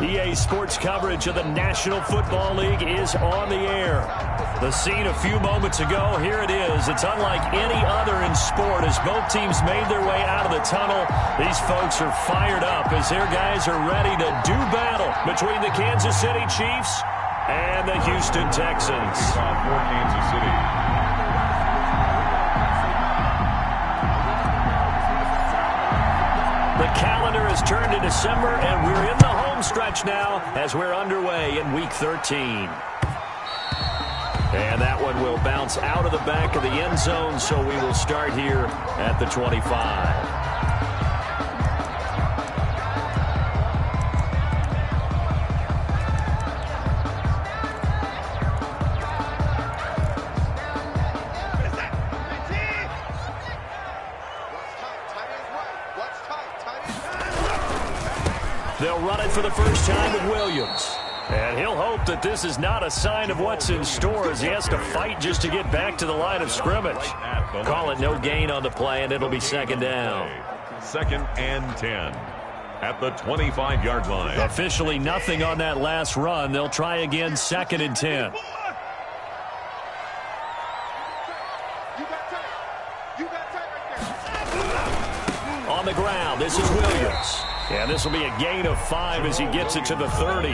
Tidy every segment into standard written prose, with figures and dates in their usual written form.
EA Sports coverage of the National Football League is on the air. The scene a few moments ago, here it is. It's unlike any other in sport as both teams made their way out of the tunnel. These folks are fired up as their guys are ready to do battle between the Kansas City Chiefs and the Houston Texans. For Kansas City. The calendar has turned to December, and we're in the home stretch now as we're underway in Week 13. And that one will bounce out of the back of the end zone, so we will start here at the 25. They'll run it for the first time with Williams. And he'll hope that this is not a sign of what's in store as he has to fight just to get back to the line of scrimmage. Call it no gain on the play, and it'll be second down. 2nd and 10 at the 25-yard line. Officially nothing on that last run. They'll try again 2nd and 10. On the ground, this is Williams. And this will be a gain of 5 as he gets it to the 30.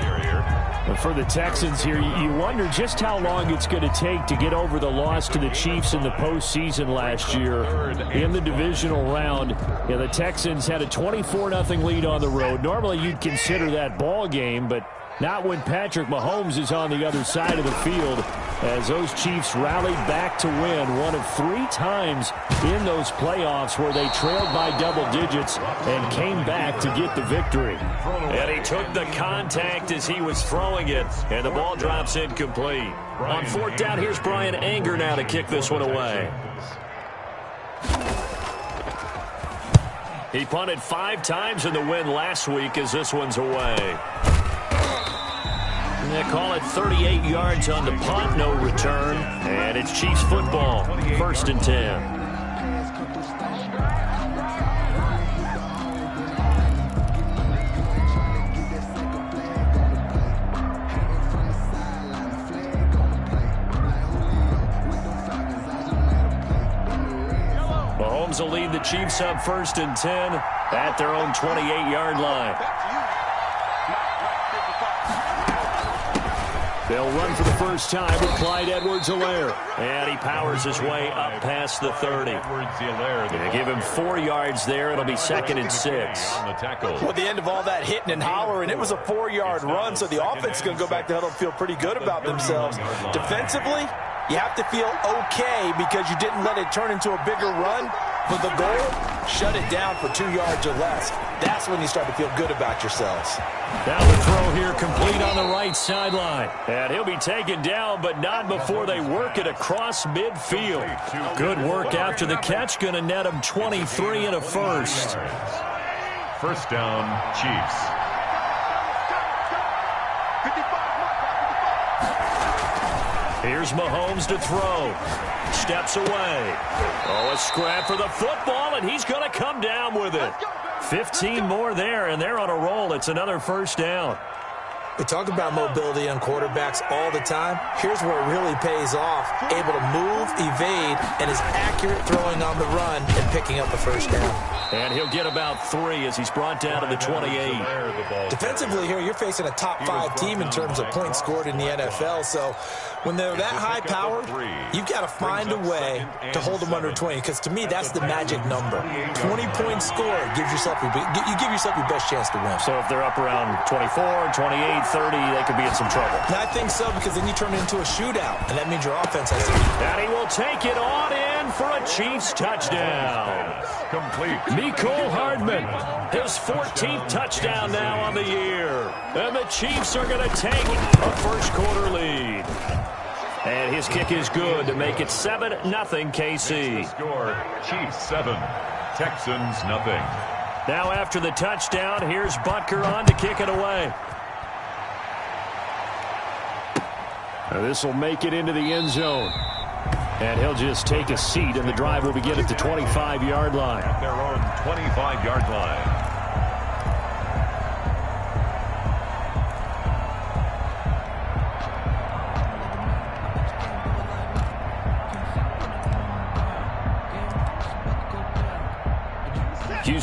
For the Texans here, you wonder just how long it's going to take to get over the loss to the Chiefs in the postseason last year. In the divisional round, the Texans had a 24-0 lead on the road. Normally you'd consider that ball game, but not when Patrick Mahomes is on the other side of the field, as those Chiefs rallied back to win one of 3 times in those playoffs where they trailed by double digits and came back to get the victory. And he took the contact as he was throwing it, and the ball drops incomplete. On 4th down, here's Brian Anger now to kick this one away. He punted 5 times in the win last week as this one's away. They call it 38 yards on the punt, no return. And it's Chiefs football, 1st and 10. Mahomes will lead the Chiefs up 1st and 10 at their own 28-yard line. They'll run for the first time with Clyde Edwards-Helaire. And he powers his way up past the 30. They give him 4 yards there. It'll be 2nd and 6. Well, at the end of all that hitting and hollering, it was a 4-yard run, so the offense is going to go back to huddle and feel pretty good about themselves. Defensively, you have to feel okay because you didn't let it turn into a bigger run. But the goal, shut it down for 2 yards or less. That's when you start to feel good about yourselves. Now the throw here complete on the right sideline. And he'll be taken down, but not before they work it across midfield. Good work after the catch. Going to net him 23 and a first. 1st down, Chiefs. Here's Mahomes to throw. Steps away. Oh, a scrap for the football, and he's going to come down with it. 15 more there, and they're on a roll. It's another 1st down. We talk about mobility on quarterbacks all the time. Here's where it really pays off. Able to move, evade, and is accurate throwing on the run and picking up the 1st down. And he'll get about 3 as he's brought down to the 28. Defensively here, you're facing a top 5 team in terms of points scored in the NFL. So when they're that high powered, you've got to find a way to hold them under 20. Because to me, that's the magic number. 20 points scored gives yourself you give yourself your best chance to win. So if they're up around 24, 28, 30, they could be in some trouble. And I think so, because then you turn it into a shootout, and that means your offense has to. And he will take it on in for a Chiefs touchdown. Complete. Mecole Hardman, his 14th touchdown now on the year. And the Chiefs are going to take a first-quarter lead. And his kick is good to make it 7-0 KC. Score, Chiefs 7, Texans nothing. Now after the touchdown, here's Butker on to kick it away. This will make it into the end zone. And he'll just take a seat, and the drive will begin at the 25-yard line. At their own 25-yard line.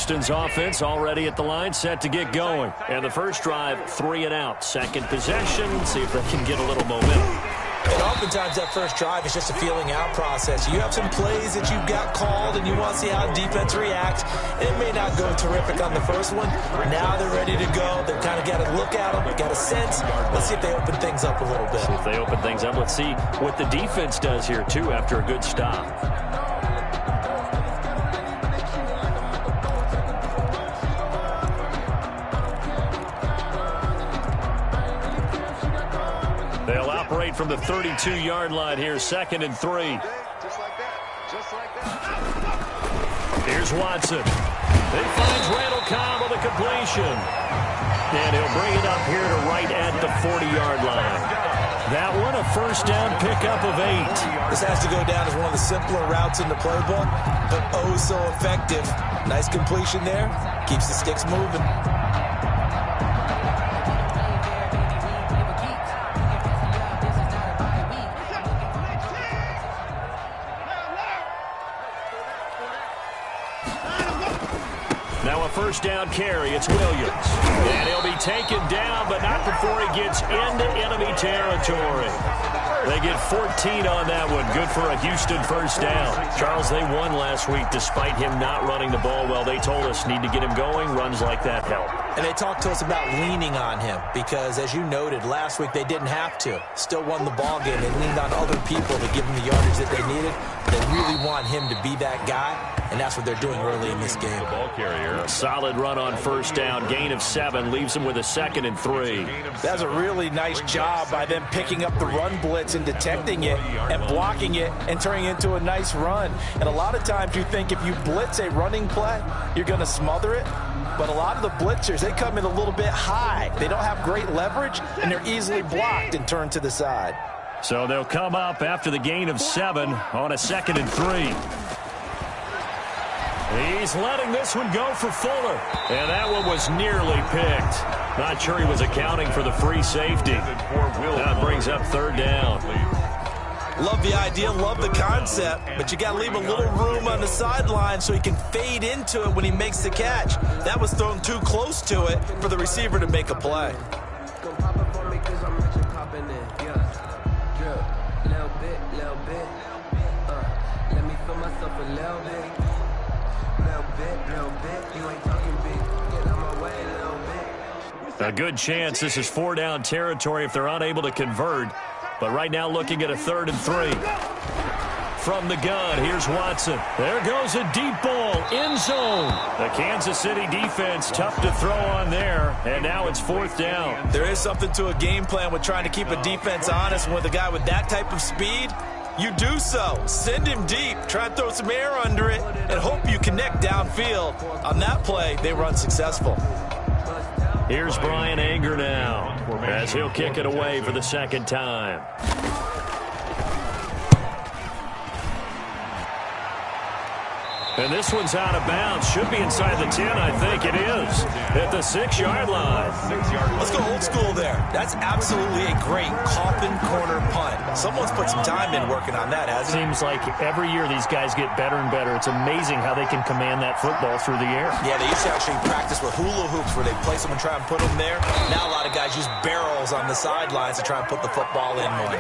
Houston's offense already at the line, set to get going. And the first drive, 3 and out. Second possession, see if they can get a little momentum. And oftentimes that first drive is just a feeling out process. You have some plays that you've got called and you want to see how defense reacts. It may not go terrific on the first one. Now they're ready to go. They've kind of got to look at them, got a sense. Let's see if they open things up a little bit. See if they open things up. Let's see what the defense does here, too, after a good stop. They'll operate from the 32-yard line here, 2nd and 3. Just like that. Just like that. Here's Watson. He finds Randall Cobb with a completion. And he'll bring it up here to right at the 40-yard line. That one, a first down pickup of 8. This has to go down as one of the simpler routes in the playbook, but oh so effective. Nice completion there. Keeps the sticks moving. Now a first down carry. It's Williams. And he'll be taken down, but not before he gets into enemy territory. They get 14 on that one. Good for a Houston first down. Charles, they won last week despite him not running the ball well. They told us need to get him going. Runs like that help. And they talked to us about leaning on him because, as you noted, last week they didn't have to. Still won the ball game. They leaned on other people to give him the yardage that they needed. They really want him to be that guy, and that's what they're doing early in this game. The ball carrier. A solid run on first down. Gain of 7 leaves him with a 2nd and 3. That's a really nice job by them picking up the run blitz and detecting it and blocking it and turning it into a nice run. And a lot of times you think if you blitz a running play, you're going to smother it. But a lot of the blitzers, they come in a little bit high. They don't have great leverage, and they're easily blocked and turned to the side. So they'll come up after the gain of 7 on a 2nd and 3. He's letting this one go for Fuller. And that one was nearly picked. Not sure he was accounting for the free safety. That brings up 3rd down. Love the idea, love the concept, but you got to leave a little room on the sideline so he can fade into it when he makes the catch. That was thrown too close to it for the receiver to make a play. A good chance this is 4-down territory if they're unable to convert. But right now looking at a 3rd and 3. From the gun, here's Watson. There goes a deep ball, end zone. The Kansas City defense tough to throw on there, and now it's 4th down. There is something to a game plan with trying to keep a defense honest. With a guy with that type of speed, you do so. Send him deep, try and throw some air under it, and hope you connect downfield. On that play, they run successful. Here's Brian Anger now as he'll kick it away for the 2nd time. And this one's out of bounds. Should be inside the 10, I think it is. At the 6-yard line. Let's go old school there. That's absolutely a great coffin corner punt. Someone's put some time in working on that, hasn't it? Seems like every year these guys get better and better. It's amazing how they can command that football through the air. Yeah, they used to actually practice with hula hoops where they place them and try and put them there. Now a lot of guys use barrels on the sidelines to try and put the football in one.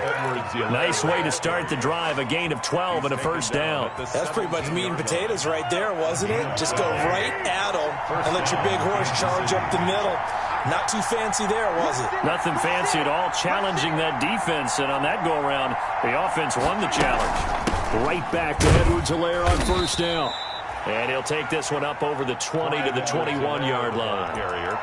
Nice way to start the drive. A gain of 12 and a first down. That's pretty much meat and potatoes right there, wasn't it? Just go right at them and let your big horse charge up the middle. Not too fancy there, was it? Nothing fancy at all. Challenging that defense, and on that go-around, the offense won the challenge. Right back to Edwards-Helaire on first down. And he'll take this one up over the 20 to the 21-yard line.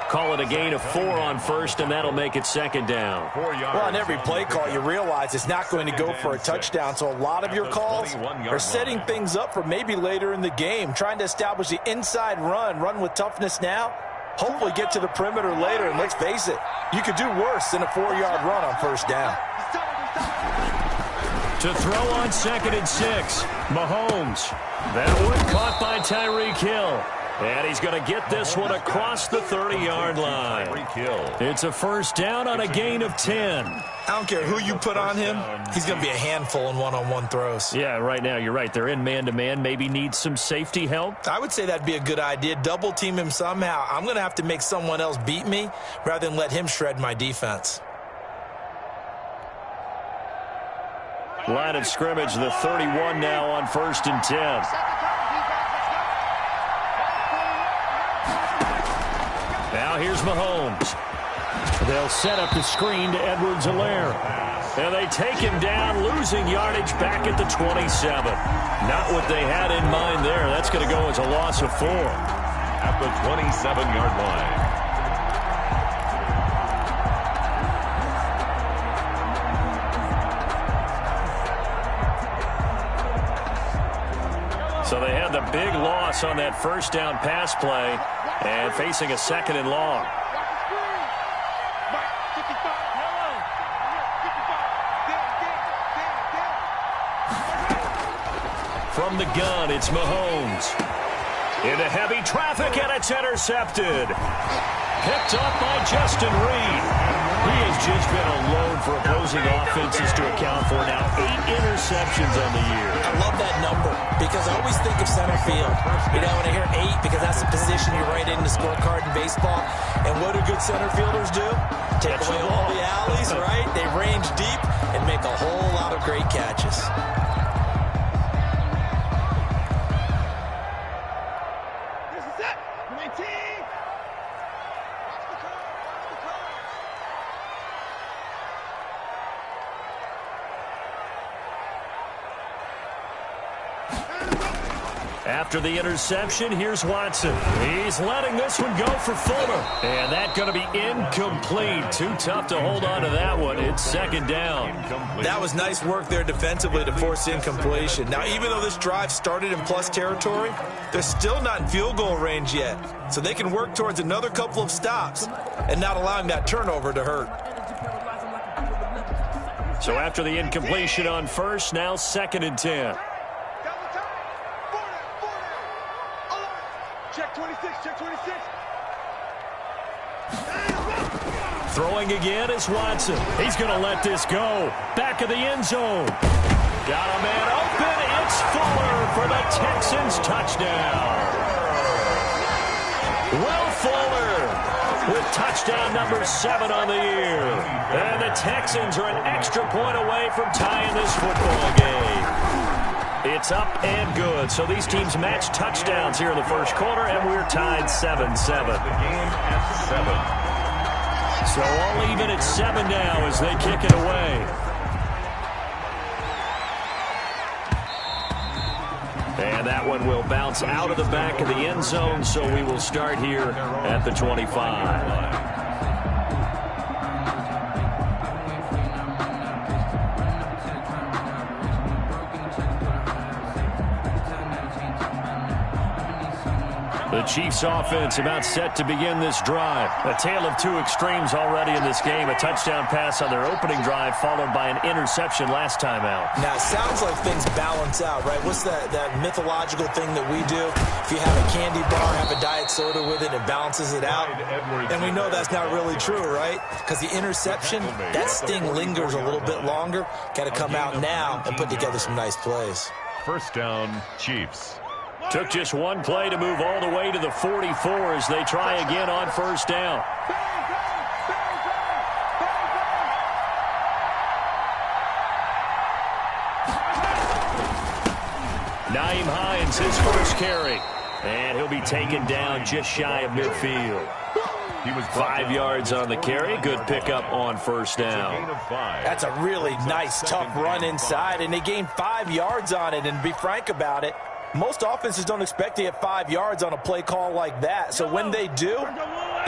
Call it a gain of 4 on first, and that'll make it 2nd down. Well, on every play call, you realize it's not going to go for a touchdown, so a lot of your calls are setting things up for maybe later in the game, trying to establish the inside run with toughness now, hopefully get to the perimeter later, and let's face it, you could do worse than a 4-yard run on first down. To throw on 2nd and 6, Mahomes. That one caught by Tyreek Hill. And he's going to get this one across the 30-yard line. It's a first down on a gain of 10. I don't care who you put on him. He's going to be a handful in one-on-one throws. Yeah, right now you're right. They're in man-to-man. Maybe needs some safety help. I would say that'd be a good idea. Double team him somehow. I'm going to have to make someone else beat me rather than let him shred my defense. Line of scrimmage, the 31 now on 1st and 10. Now here's Mahomes. They'll set up the screen to Edwards-Helaire. And they take him down, losing yardage back at the 27. Not what they had in mind there. That's going to go as a loss of 4. At the 27-yard line. So they had the big loss on that first down pass play and facing a 2nd and long. From the gun, it's Mahomes. Into heavy traffic, and it's intercepted. Picked up by Justin Reed. He has just been a load for opposing offenses to account for. Now 8 interceptions on the year. I love that number because I always think of center field. You know, when I hear 8, because that's the position you write in the scorecard in baseball. And what do good center fielders do? Take away all the alleys, right? They range deep and make a whole lot of great catches. After the interception, here's Watson. He's letting this one go for Fuller. And that's going to be incomplete. Too tough to hold on to that one. It's 2nd down. That was nice work there defensively to force incompletion. Now, even though this drive started in plus territory, they're still not in field goal range yet. So they can work towards another couple of stops and not allowing that turnover to hurt. So after the incompletion on first, now 2nd and 10. Check 26, check 26. Throwing again is Watson. He's going to let this go. Back of the end zone. Got a man open. It's Fuller for the Texans touchdown. Will Fuller with touchdown number 7 on the year. And the Texans are an extra point away from tying this football game. It's up and good. So these teams match touchdowns here in the first quarter, and we're tied 7-7. The game at 7. So all even at 7 now as they kick it away. And that one will bounce out of the back of the end zone, so we will start here at the 25. The Chiefs offense about set to begin this drive. A tale of 2 extremes already in this game. A touchdown pass on their opening drive followed by an interception last time out. Now, it sounds like things balance out, right? What's that mythological thing that we do? If you have a candy bar, have a diet soda with it, it balances it out. And we know that's not really true, right? Because the interception, that sting lingers a little bit longer. Got to come out now and put together some nice plays. First down, Chiefs. Took just one play to move all the way to the 44 as they try again on first down. Nyheim Hines, his first carry. And he'll be taken down just shy of midfield. He was 5 yards on the carry. Good pickup on first down. That's a really nice, tough run inside, and they gained 5 yards on it. And to be frank about it, most offenses don't expect to get 5 yards on a play call like that. So when they do,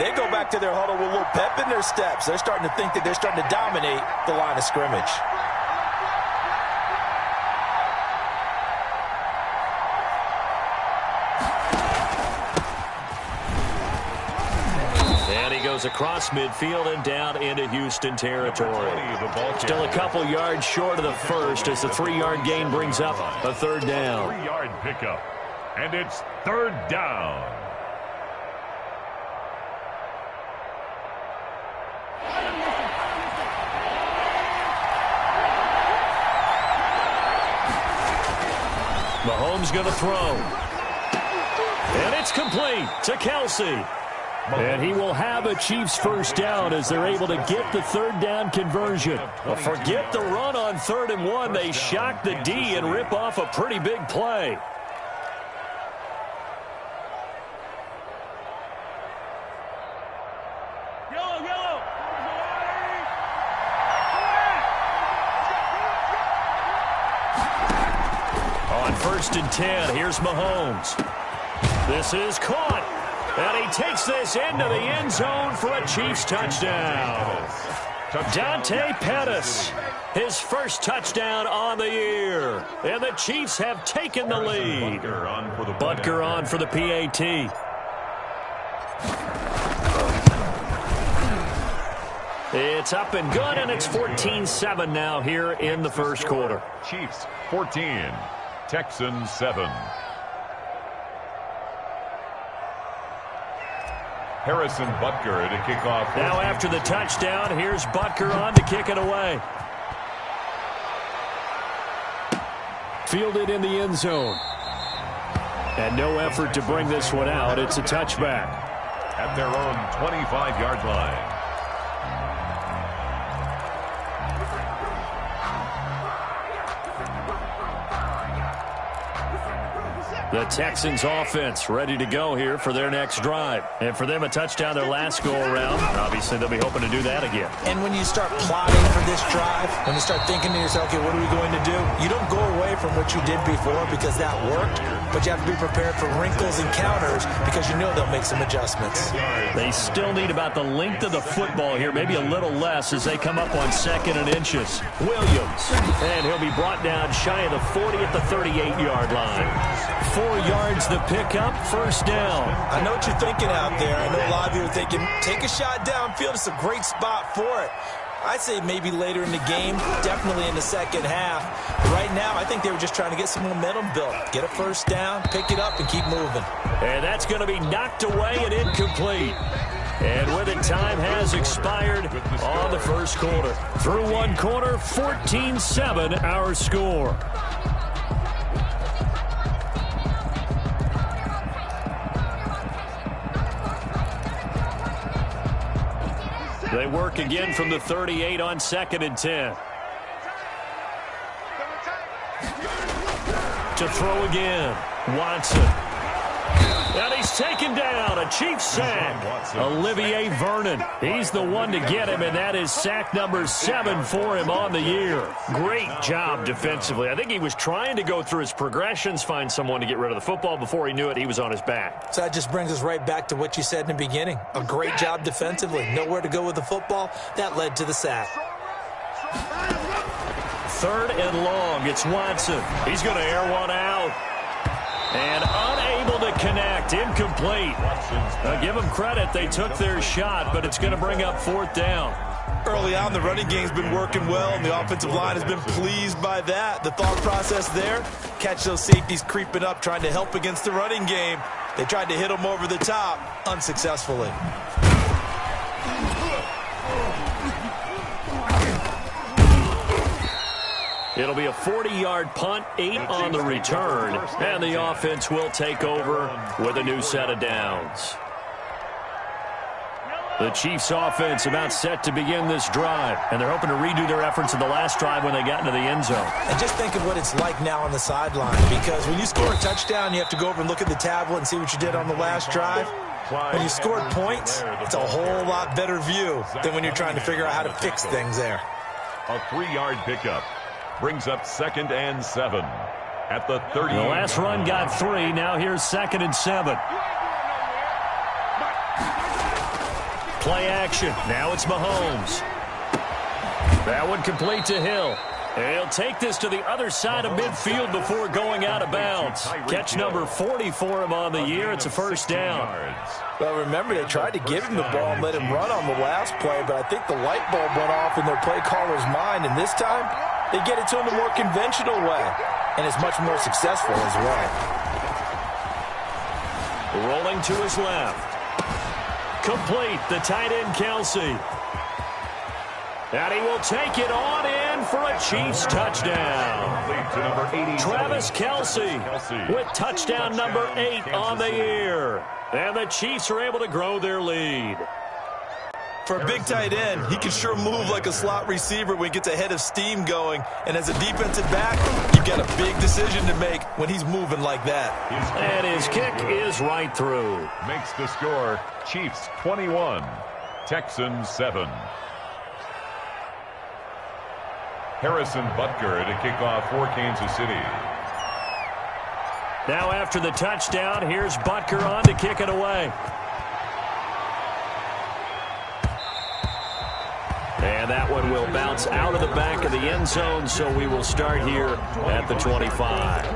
they go back to their huddle with a little pep in their steps. They're starting to think that they're starting to dominate the line of scrimmage. And he goes across midfield and down into Houston territory. Still a couple yards short of the first as the 3-yard gain brings up a third down. 3-yard pickup. And it's third down. Mahomes going to throw. And it's complete to Kelsey. And he will have a Chiefs first down as they're able to get the third down conversion. Well, forget the run on 3rd and 1. They shock the D and rip off a pretty big play. On 1st and 10, here's Mahomes. This is caught. And he takes this into the end zone for a Chiefs touchdown. Dante Pettis, his first touchdown on the year. And the Chiefs have taken the lead. Butker on for the PAT. It's up and good, and it's 14-7 now here in the first quarter. Chiefs 14, Texans 7. Harrison Butker to kick off. Now after the touchdown, here's Butker on to kick it away. Fielded in the end zone. And no effort to bring this one out. It's a touchback. At their own 25-yard line. The Texans offense ready to go here for their next drive. And for them, a touchdown their last go-around. Obviously, they'll be hoping to do that again. And when you start plotting for this drive, when you start thinking to yourself, okay, what are we going to do? You don't go away from what you did before because that worked, but you have to be prepared for wrinkles and counters because you know they'll make some adjustments. They still need about the length of the football here, maybe a little less as they come up on 2nd and inches. Williams, and he'll be brought down shy of the 40 at the 38-yard line. 4 yards the pickup, first down. I know what you're thinking out there. I know a lot of you are thinking, take a shot downfield. It's a great spot for it. I'd say maybe later in the game, definitely in the second half. But right now, I think they were just trying to get some momentum built. Get a first down, pick it up, and keep moving. And that's going to be knocked away and incomplete. And with it, time has expired on the first quarter. Through one quarter, 14-7 our score. They work again from the 38 on 2nd and 10. To throw again. Watson. And he's taken down. A Chiefs sack. Olivier Vernon. He's the one to get him, and that is sack number 7 for him on the year. Great job defensively. I think he was trying to go through his progressions, find someone to get rid of the football. Before he knew it, he was on his back. So that just brings us right back to what you said in the beginning. A great job defensively. Nowhere to go with the football. That led to the sack. 3rd and long. It's Watson. He's going to air one out. And unable to connect. Incomplete. Give them credit. They took their shot, but it's going to bring up 4th down. Early on, the running game's been working well, and the offensive line has been pleased by that. The thought process there, catch those safeties creeping up, trying to help against the running game. They tried to hit them over the top, unsuccessfully. It'll be a 40-yard punt, 8 on the return, and the offense will take over with a new set of downs. The Chiefs offense about set to begin this drive, and they're hoping to redo their efforts in the last drive when they got into the end zone. And just think of what it's like now on the sideline, because when you score a touchdown, you have to go over and look at the tablet and see what you did on the last drive. When you scored points, it's a whole lot better view than when you're trying to figure out how to fix things there. A 3-yard pickup brings up 2nd and 7 at the 30. The last run got 3. Now here's 2nd and 7. Play action. Now it's Mahomes. That one complete to Hill. And he'll take this to the other side of midfield before going out of bounds. Catch number 40 for him on the year. It's a first down. Well, remember, they tried to give him the ball and let him run on the last play, but I think the light bulb went off in their play caller's mind, and this time they get it to him the more conventional way, and it's much more successful as well. Rolling to his left. Complete, the tight end Kelsey. And he will take it on in for a Chiefs touchdown. To number 80, Travis Kelce with touchdown number 8 on the year. And the Chiefs are able to grow their lead. For a big tight end, he can sure move like a slot receiver when he gets a head of steam going. And as a defensive back, you've got a big decision to make when he's moving like that. And his kick is right through. Makes the score Chiefs 21, Texans 7. Harrison Butker to kick off for Kansas City. Now after the touchdown, here's Butker on to kick it away. And that one will bounce out of the back of the end zone, so we will start here at the 25.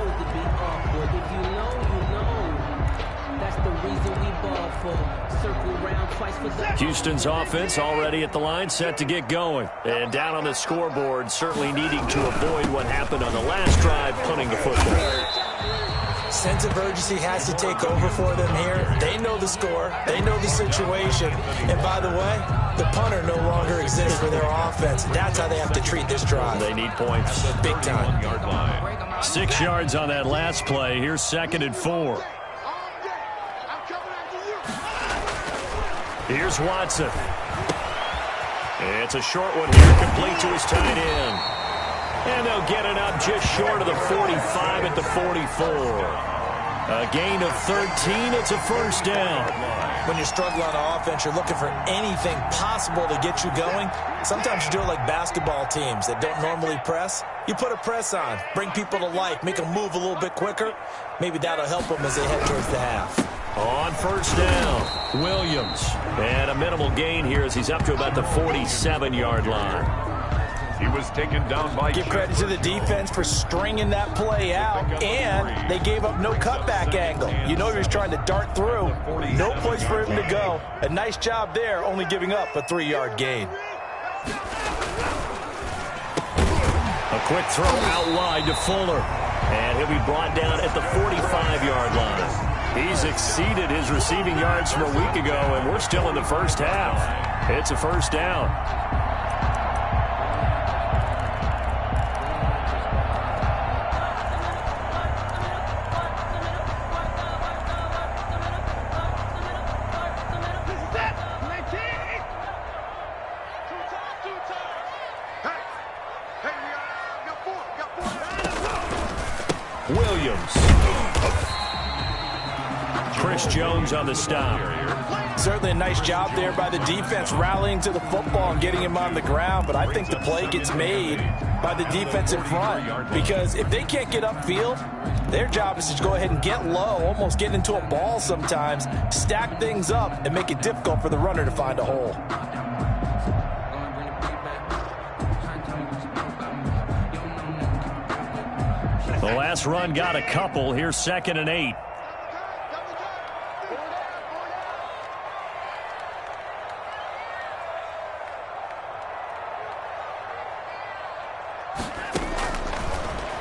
Houston's offense already at the line, set to get going. And down on the scoreboard, certainly needing to avoid what happened on the last drive, punting the football. Sense of urgency has to take over for them here. They know the score. They know the situation. And by the way, the punter no longer exists for their offense. That's how they have to treat this drive. They need points. Big time. 6 yards on that last play. Here's 2nd and 4. Here's Watson. It's a short one here, complete to his tight end. And they'll get it up just short of the 45 at the 44. A gain of 13. It's a first down. When you're struggling on offense, you're looking for anything possible to get you going. Sometimes you do it like basketball teams that don't normally press. You put a press on, bring people to life, make them move a little bit quicker. Maybe that'll help them as they head towards the half. On first down, Williams. And a minimal gain here as he's up to about the 47-yard line. He was taken down by... Give credit to the defense for stringing that play out, and they gave up no cutback angle. You know he was trying to dart through. No place for him to go. A nice job there, only giving up a 3-yard gain. A quick throw out wide to Fuller. And he'll be brought down at the 45-yard line. He's exceeded his receiving yards from a week ago, and we're still in the first half. It's a first down. Williams. Chris Jones on the stop. Certainly a nice job there by the defense rallying to the football and getting him on the ground, but I think the play gets made by the defense in front, because if they can't get upfield, their job is to go ahead and get low, almost get into a ball sometimes, stack things up, and make it difficult for the runner to find a hole. The last run got a couple. Here's 2nd and 8.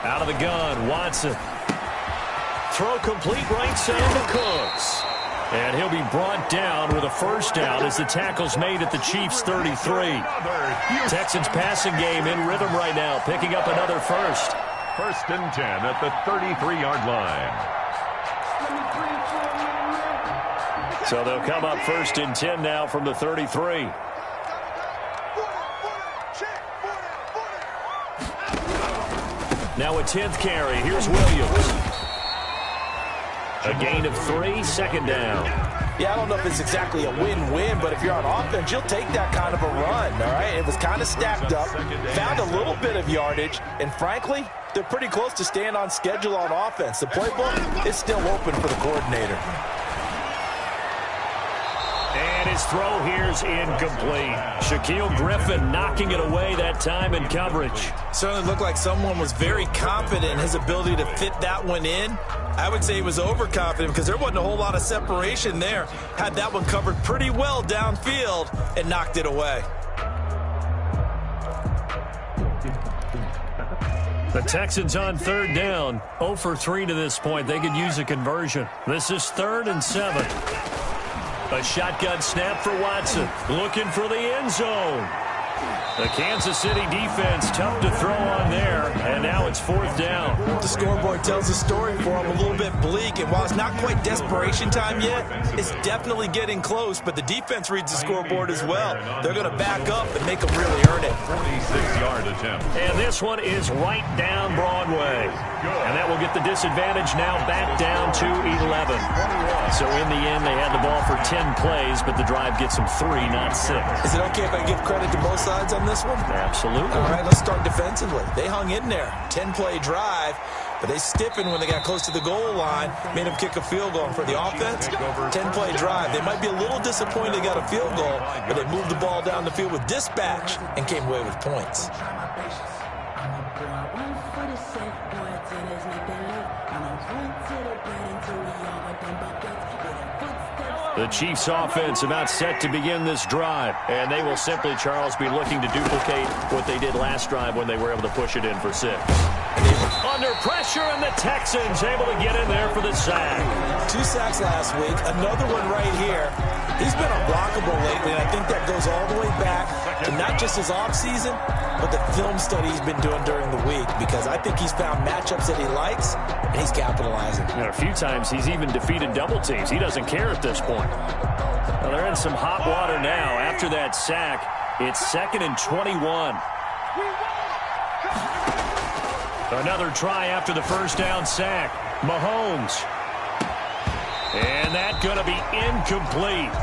Out of the gun, Watson. Throw complete right side to Cooks. And he'll be brought down with a first down as the tackle's made at the Chiefs' 33. Texans passing game in rhythm right now, picking up another first. 1st and 10 at the 33-yard line. So they'll come up 1st and 10 now from the 33. Now a 10th carry. Here's Williams. A gain of 3, 2nd down. Yeah, I don't know if it's exactly a win-win, but if you're on offense, you'll take that kind of a run, all right? It was kind of stacked up, found a little bit of yardage, and frankly, they're pretty close to staying on schedule on offense. The playbook is still open for the coordinator. And his throw here's incomplete. Shaquille Griffin knocking it away that time in coverage. Certainly looked like someone was very confident in his ability to fit that one in. I would say he was overconfident because there wasn't a whole lot of separation there. Had that one covered pretty well downfield and knocked it away. The Texans on 3rd down. 0 for 3 to this point. They could use a conversion. This is 3rd and 7. A shotgun snap for Watson. Looking for the end zone. The Kansas City defense tough to throw on there, and now it's 4th down. The scoreboard tells a story for them, a little bit bleak, and while it's not quite desperation time yet, it's definitely getting close, but the defense reads the scoreboard as well. They're going to back up and make them really earn it. 46-yard attempt. And this one is right down Broadway. And that will get the disadvantage now back down to 11. So in the end, they had the ball for 10 plays, but the drive gets them 3, not 6. Is it okay if I give credit to both sides on this one? Absolutely. All right, let's start defensively. They hung in there. 10-play drive, but they stiffened when they got close to the goal line, made them kick a field goal. And for the offense, 10-play drive. They might be a little disappointed they got a field goal, but they moved the ball down the field with dispatch and came away with points. The Chiefs offense about set to begin this drive, and they will simply, Charles, be looking to duplicate what they did last drive when they were able to push it in for 6. Under pressure, and the Texans able to get in there for the sack. 2 sacks last week, another one right here. He's been unblockable lately, and I think that goes all the way back to not just his offseason, but the film study he's been doing during the week, because I think he's found matchups that he likes, and he's capitalizing. You know, a few times he's even defeated double teams. He doesn't care at this point. Well, they're in some hot water now. After that sack, it's 2nd and 21. Another try after the first down sack. Mahomes. And that going to be incomplete.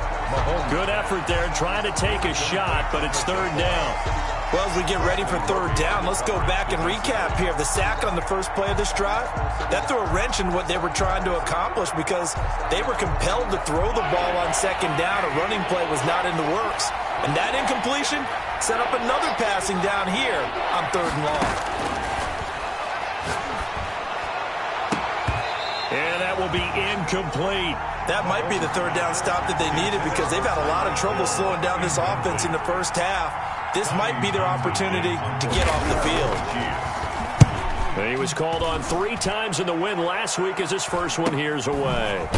Good effort there, trying to take a shot, but it's 3rd down. Well, as we get ready for 3rd down, let's go back and recap here. The sack on the first play of this drive, that threw a wrench in what they were trying to accomplish because they were compelled to throw the ball on 2nd down. A running play was not in the works. And that incompletion set up another passing down here on 3rd and long. And that will be incomplete. That might be the 3rd down stop that they needed because they've had a lot of trouble slowing down this offense in the first half. This might be their opportunity to get off the field. He was called on 3 times in the win last week as his first one here's away.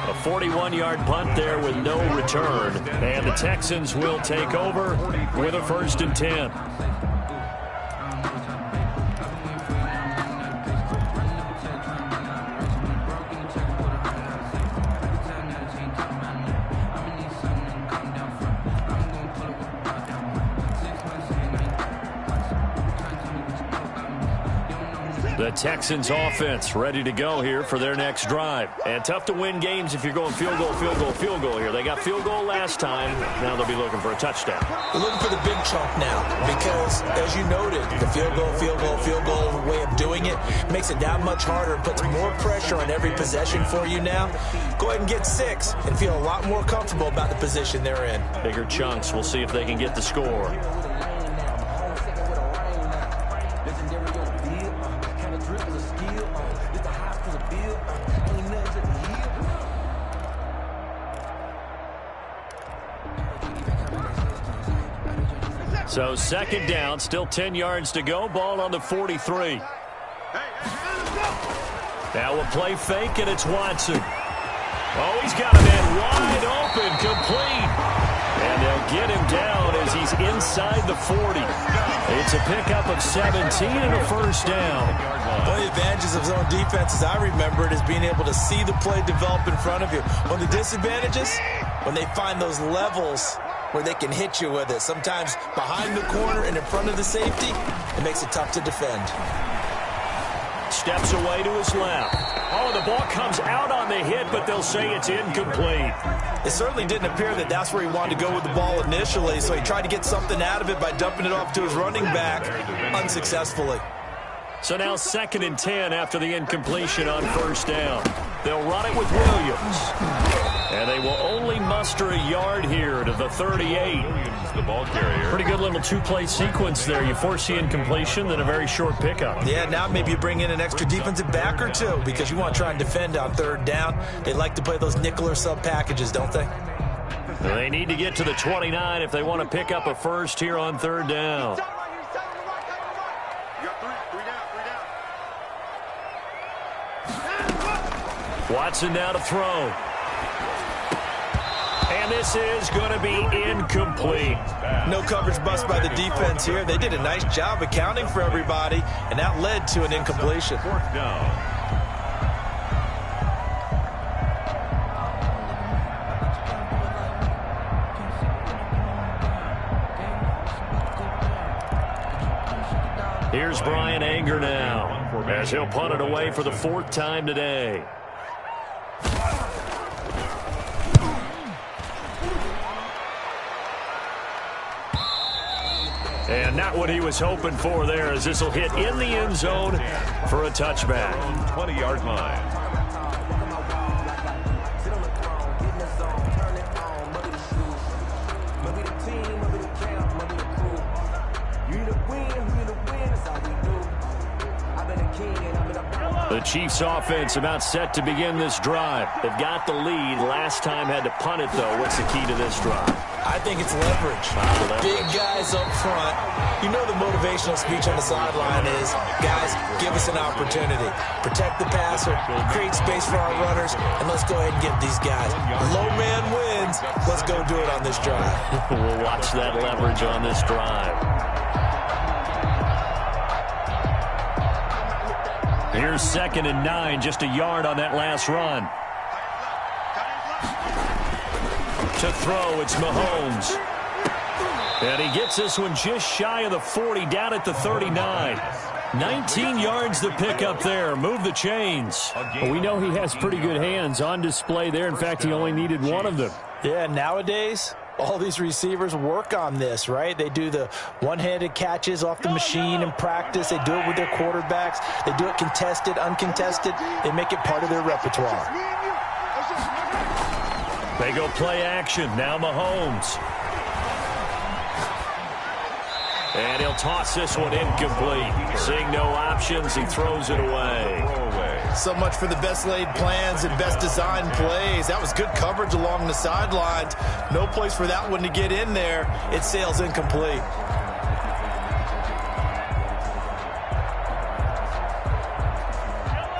A 41-yard punt there with no return. And the Texans will take over with a 1st and 10. The Texans offense ready to go here for their next drive. And tough to win games if you're going field goal, field goal, field goal here. They got field goal last time. Now they'll be looking for a touchdown. They're looking for the big chunk now because, as you noted, the field goal, field goal, field goal way of doing it makes it that much harder and puts more pressure on every possession for you now. Go ahead and get 6 and feel a lot more comfortable about the position they're in. Bigger chunks. We'll see if they can get the score. So 2nd down, still 10 yards to go. Ball on the 43. Now we'll play fake, and it's Watson. Oh, he's got a man wide open, complete. And they'll get him down as he's inside the 40. It's a pickup of 17 and a 1st down. One of the advantages of zone defense, as I remember it, is being able to see the play develop in front of you. One of the disadvantages, when they find those levels where they can hit you with it. Sometimes behind the corner and in front of the safety, it makes it tough to defend. Steps away to his left. Oh, the ball comes out on the hit, but they'll say it's incomplete. It certainly didn't appear that that's where he wanted to go with the ball initially, so he tried to get something out of it by dumping it off to his running back unsuccessfully. So now 2nd and 10 after the incompletion on 1st down. They'll run it with Williams. And they will only muster a yard here to the 38. Williams, the ball carrier. Pretty good little 2-play sequence there. You force the incompletion, then a very short pickup. Yeah, now maybe you bring in an extra defensive back or 2 because you want to try and defend on 3rd down. They like to play those nickel or sub packages, don't they? They need to get to the 29 if they want to pick up a 1st here on 3rd down. Watson now to throw. And this is going to be incomplete. No coverage bust by the defense here. They did a nice job accounting for everybody, and that led to an incompletion. Fourth down. Here's Brian Anger now, as he'll punt it away for the 4th time today. And not what he was hoping for there, as this will hit in the end zone for a touchback. 20-yard line. The Chiefs offense about set to begin this drive. They've got the lead. Last time had to punt it, though. What's the key to this drive? I think it's leverage. Big guys up front. You know the motivational speech on the sideline is, guys, give us an opportunity. Protect the passer, create space for our runners, and let's go ahead and get these guys. Low man wins. Let's go do it on this drive. We'll watch that leverage on this drive. Here's 2nd and 9, just a yard on that last run. To throw, it's Mahomes. And he gets this one just shy of the 40, down at the 39. 19 yards to pick up there. Move the chains. Well, we know he has pretty good hands on display there. In fact, he only needed one of them. Yeah, nowadays, all these receivers work on this, right? They do the one-handed catches off the machine in practice. They do it with their quarterbacks. They do it contested, uncontested. They make it part of their repertoire. They go play action. Now Mahomes. And he'll toss this one incomplete. Seeing no options, he throws it away. So much for the best laid plans and best designed plays. That was good coverage along the sidelines. No place for that one to get in there. It sails incomplete.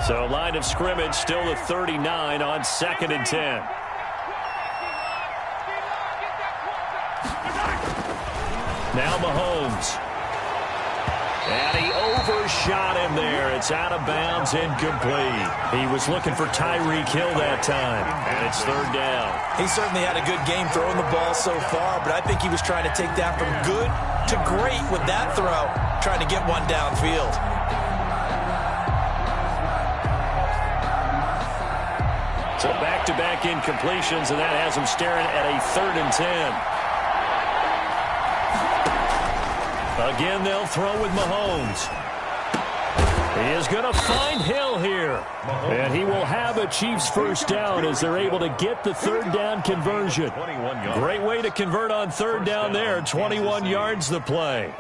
So line of scrimmage still the 39 on 2nd and 10. Now Mahomes. And he overshot him there. It's out of bounds, incomplete. He was looking for Tyreek Hill that time, and it's 3rd down. He certainly had a good game throwing the ball so far, but I think he was trying to take that from good to great with that throw, trying to get one downfield. So back-to-back incompletions, and that has him staring at a 3rd and 10. Again, they'll throw with Mahomes. He is going to find Hill here. And he will have a Chiefs first down as they're able to get the 3rd down conversion. Great way to convert on 3rd down there. 21 yards the play.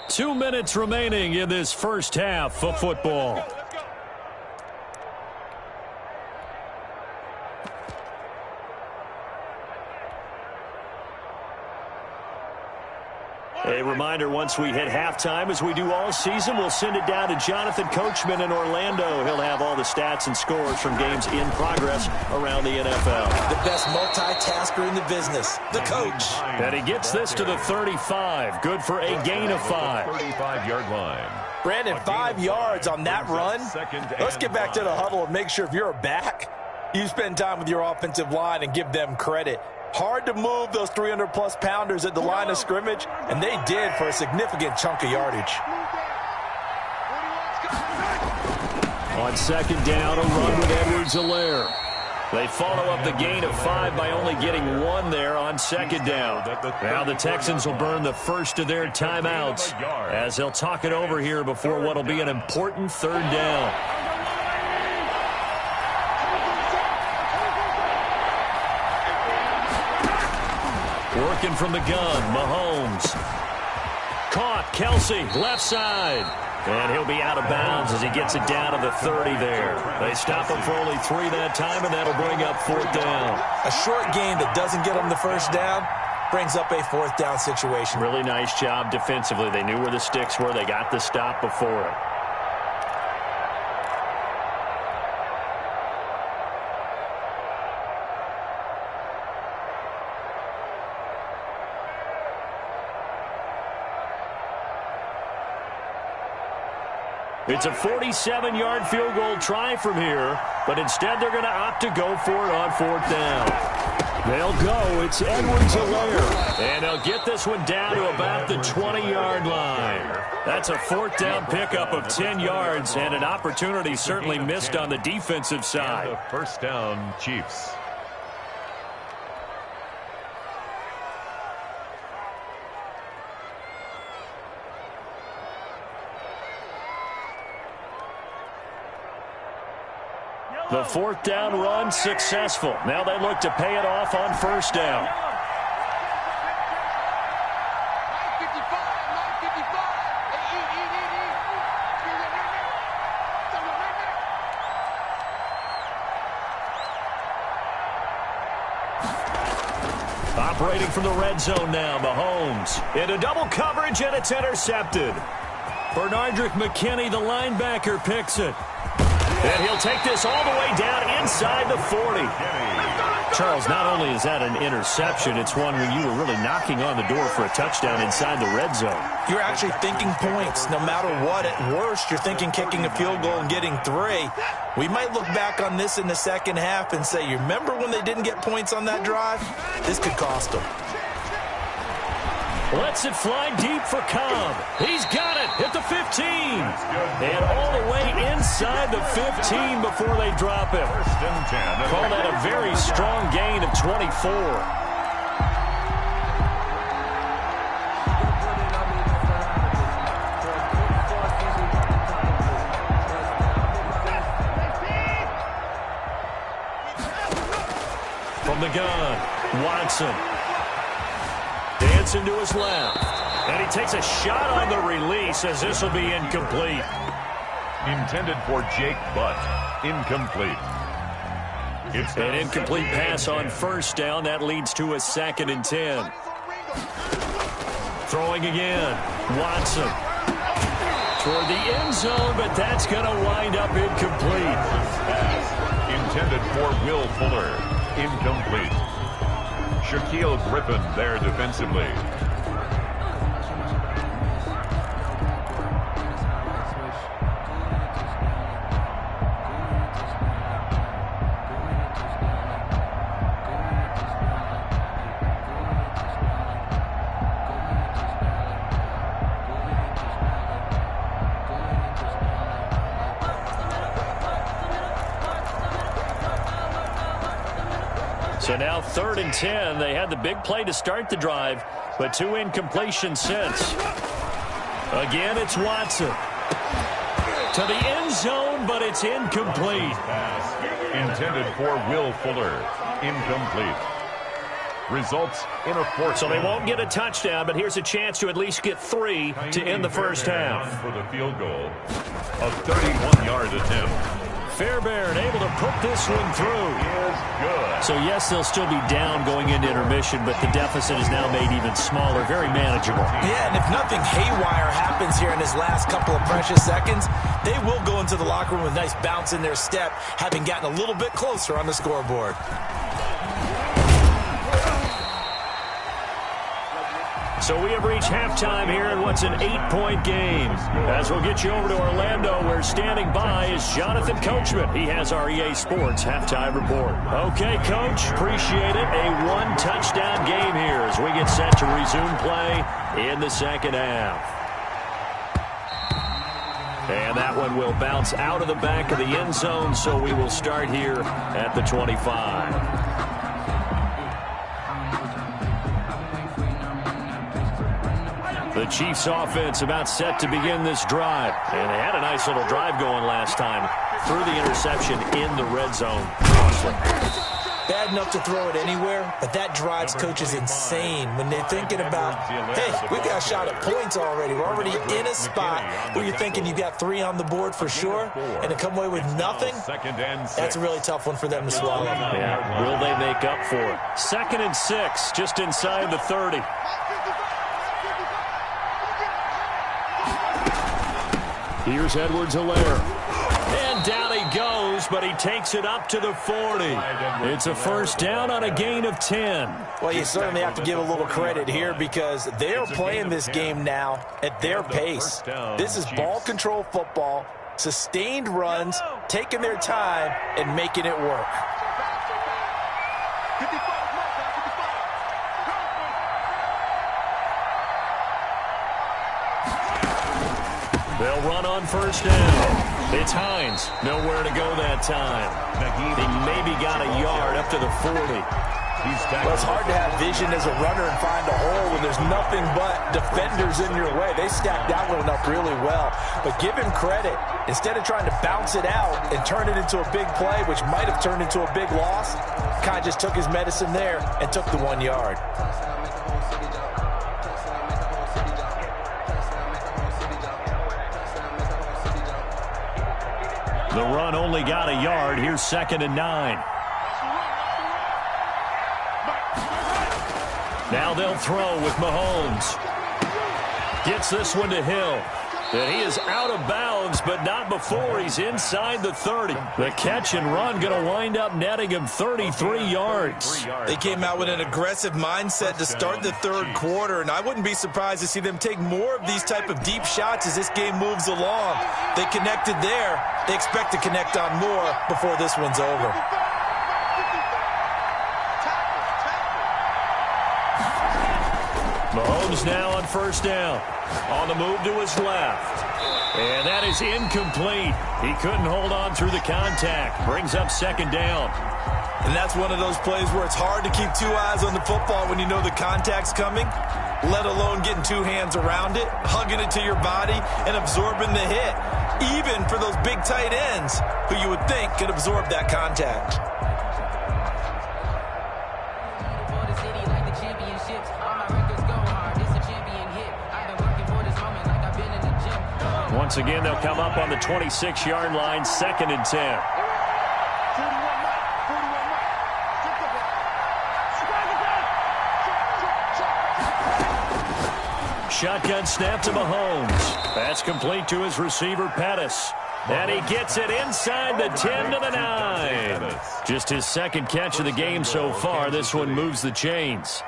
Two minutes remaining in this first half of football. A reminder, once we hit halftime, as we do all season, we'll send it down to Jonathan Coachman in Orlando. He'll have all the stats and scores from games in progress around the NFL. The best multitasker in the business, the coach. And he gets this to the 35. Good for a gain of 5. 35-yard line. Brandon, 5 yards on that run. Let's get back to the huddle and make sure if you're a back, you spend time with your offensive line and give them credit. Hard to move those 300-plus pounders at the line of scrimmage, and they did for a significant chunk of yardage. On 2nd down, a run with Edwards-Helaire. They follow up the gain of 5 by only getting 1 there on 2nd down. Now the Texans will burn the first of their timeouts as they'll talk it over here before what will be an important 3rd down. Working from the gun, Mahomes. Caught, Kelsey, left side. And he'll be out of bounds as he gets it down to the 30 there. They stop him for only 3 that time, and that'll bring up 4th down. A short game that doesn't get them the first down, brings up a 4th down situation. Really nice job defensively. They knew where the sticks were. They got the stop before it. It's a 47-yard field goal try from here, but instead they're going to opt to go for it on 4th down. They'll go. It's Edwards-Helaire. And they'll get this one down to about the 20-yard line. That's a 4th down pickup of 10 yards, and an opportunity certainly missed on the defensive side. And the 1st down, Chiefs. The 4th down run successful. Now they look to pay it off on 1st down. Operating from the red zone now, Mahomes. Into double coverage, and it's intercepted. Bernardrick McKinney, the linebacker, picks it. And he'll take this all the way down inside the 40. Charles, not only is that an interception, it's one where you were really knocking on the door for a touchdown inside the red zone. You're actually thinking points. No matter what, at worst, you're thinking kicking a field goal and getting 3. We might look back on this in the second half and say, you remember when they didn't get points on that drive? This could cost them. Lets it fly deep for Cobb. He's got it at the 15. And all the way inside the 15 before they drop him. 1st and 10. Call that a very strong gain of 24. From the gun, Watson. Dancing to his left. And he takes a shot on the release as this will be incomplete. Intended for Jake Butt. Incomplete. It's an incomplete pass on 1st down. That leads to a 2nd and 10. Throwing again. Watson. Toward the end zone, but that's going to wind up incomplete. Intended for Will Fuller. Incomplete. Shaquille Griffin there defensively. So now 3rd and 10. They had the big play to start the drive, but 2 incompletions since. Again, it's Watson. To the end zone, but it's incomplete. Intended for Will Fuller. Incomplete. Results in a 4th. So they won't get a touchdown, but here's a chance to at least get 3 to end the first half. For the field goal. A 31-yard attempt. Fairbairn able to put this one through. Is good. So, yes, they'll still be down going into intermission, but the deficit is now made even smaller. Very manageable. Yeah, and if nothing haywire happens here in his last couple of precious seconds, they will go into the locker room with a nice bounce in their step, having gotten a little bit closer on the scoreboard. So we have reached halftime here in what's an 8-point game. As we'll get you over to Orlando, where standing by is Jonathan Coachman. He has our EA Sports halftime report. Okay, Coach, appreciate it. A 1-touchdown game here as we get set to resume play in the second half. And that one will bounce out of the back of the end zone, so we will start here at the 25. The Chiefs offense about set to begin this drive. And they had a nice little drive going last time. Threw the interception in the red zone. bad enough to throw it anywhere, but that drives coaches insane when they're thinking about, hey, we've got a shot at points already. We're already in a spot where you're thinking you got 3 on the board for sure, and to come away with nothing, that's a really tough one for them to swallow. Yeah, will they make up for it? 2nd and 6, just inside the 30. Here's Edwards-Helaire. And down he goes, but he takes it up to the 40. It's a first down on a gain of 10. Well, you certainly have to give a little credit here because they're playing this game now at their pace. This is ball control football, sustained runs, taking their time, and making it work. They'll run on first down. It's Hines. Nowhere to go that time. He maybe got a yard up to the 40. Well, it's hard to have vision as a runner and find a hole when there's nothing but defenders in your way. They stacked that one up really well. But give him credit. Instead of trying to bounce it out and turn it into a big play, which might have turned into a big loss, kind of just took his medicine there and took the 1 yard. The run only got a yard. Here's 2nd and 9. Now they'll throw with Mahomes. Gets this one to Hill. And he is out of bounds, but not before he's inside the 30. The catch and run going to wind up netting him 33 yards. They came out with an aggressive mindset to start the third quarter, and I wouldn't be surprised to see them take more of these type of deep shots as this game moves along. They connected there. They expect to connect on more before this one's over. Mahomes now on first down. On the move to his left. And that is incomplete. He couldn't hold on through the contact. Brings up 2nd down. And that's one of those plays where it's hard to keep 2 eyes on the football when you know the contact's coming, let alone getting 2 hands around it, hugging it to your body, and absorbing the hit. Even for those big tight ends who you would think could absorb that contact. Once again, they'll come up on the 26-yard line, 2nd and 10. Shotgun snap to Mahomes. That's complete to his receiver, Pettis. And he gets it inside the 10 to the 9. Just his 2nd catch of the game so far. This one moves the chains.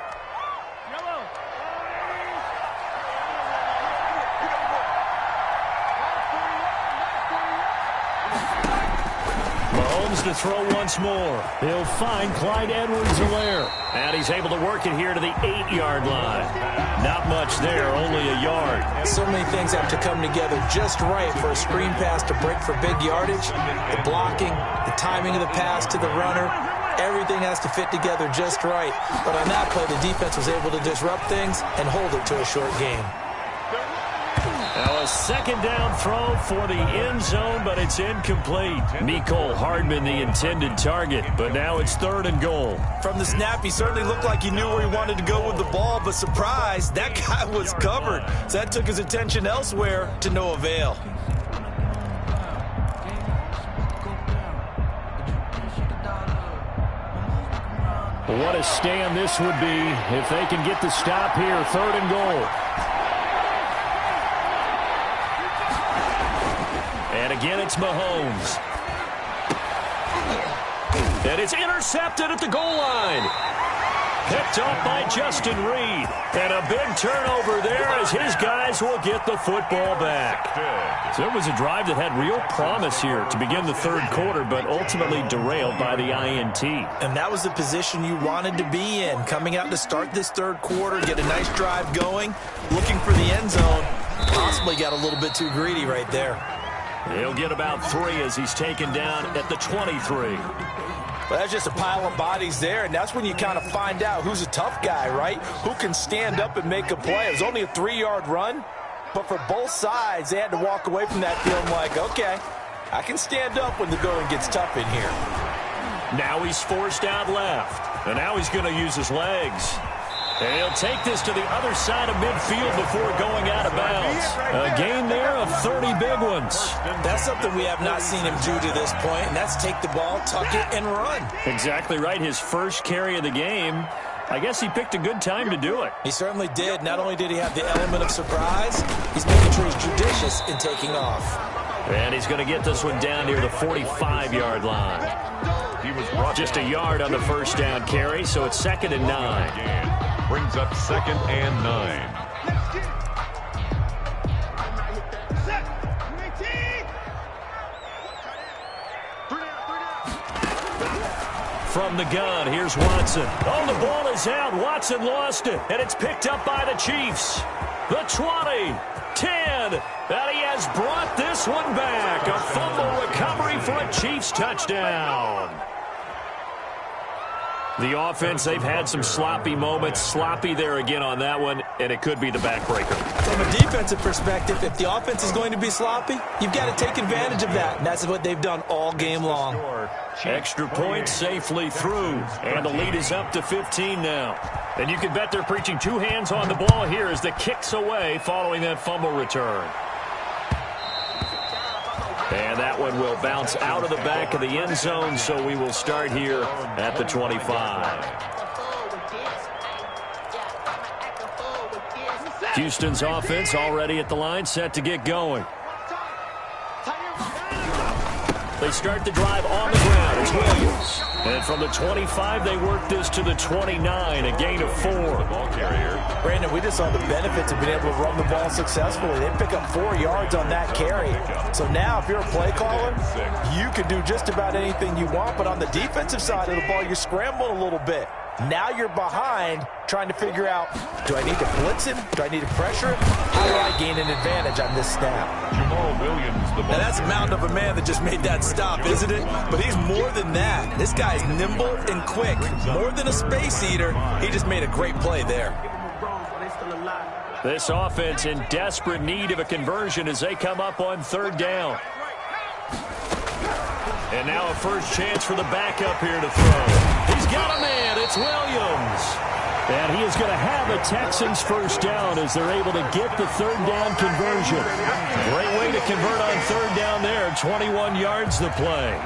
To throw once more. He'll find Clyde Edwards-Helaire. And he's able to work it here to the 8-yard line. Not much there, only a yard. So many things have to come together just right for a screen pass to break for big yardage. The blocking, the timing of the pass to the runner, everything has to fit together just right. But on that play, the defense was able to disrupt things and hold it to a short game. Now a 2nd down throw for the end zone, but it's incomplete. Mecole Hardman, the intended target, but now it's 3rd and goal. From the snap, he certainly looked like he knew where he wanted to go with the ball, but surprise, that guy was covered. So that took his attention elsewhere to no avail. What a stand this would be if they can get the stop here. 3rd and goal. And again, it's Mahomes. And it's intercepted at the goal line. Picked up by Justin Reed. And a big turnover there as his guys will get the football back. So it was a drive that had real promise here to begin the third quarter, but ultimately derailed by the INT. And that was the position you wanted to be in. Coming out to start this third quarter, get a nice drive going, looking for the end zone. Possibly got a little bit too greedy right there. He'll get about 3 as he's taken down at the 23. Well, that's just a pile of bodies there, and that's when you kind of find out who's a tough guy, right? Who can stand up and make a play. It was only a 3-yard run, but for both sides, they had to walk away from that feeling like, okay, I can stand up when the going gets tough in here. Now he's forced out left. And now he's going to use his legs. And he'll take this to the other side of midfield before going out of bounds. A gain there of 30 big ones. That's something we have not seen him do to this point, and that's take the ball, tuck it, and run. Exactly right. His first carry of the game. I guess he picked a good time to do it. He certainly did. Not only did he have the element of surprise, he's making sure he's judicious in taking off. And he's going to get this one down near the 45-yard line. He was just a yard on the first down carry, so it's 2nd and 9. Brings up 2nd and 9. From the gun, here's Watson. Oh, the ball is out. Watson lost it, and it's picked up by the Chiefs. The 20, 10, and he has brought this one back. A fumble recovery for a Chiefs touchdown. The offense, they've had some sloppy moments. Sloppy there again on that one, and it could be the backbreaker. From a defensive perspective, if the offense is going to be sloppy, you've got to take advantage of that, and that's what they've done all game long. Extra point safely through, and the lead is up to 15 now. And you can bet they're preaching two hands on the ball here as the kick's away following that fumble return. And that one will bounce out of the back of the end zone, so we will start here at the 25. Houston's offense already at the line, set to get going. They start the drive on the ground. It's Williams. And from the 25, they work this to the 29, a gain of 4. Ball carrier. Brandon, we just saw the benefits of being able to run the ball successfully. They pick up 4 yards on that carry. So now, if you're a play caller, you can do just about anything you want. But on the defensive side of the ball, you scramble a little bit. Now you're behind, trying to figure out, do I need to blitz him? Do I need to pressure him? How do I gain an advantage on this snap? Jamal Williams, the ball. Now that's a mountain of a man that just made that stop, isn't it? But he's more than that. This guy's nimble and quick. More than a space eater, he just made a great play there. This offense in desperate need of a conversion as they come up on 3rd down. And now a first chance for the backup here to throw. He's got a man. It's Williams. And he is going to have a Texans first down as they're able to get the 3rd down conversion. Great way to convert on 3rd down there. 21 yards the play.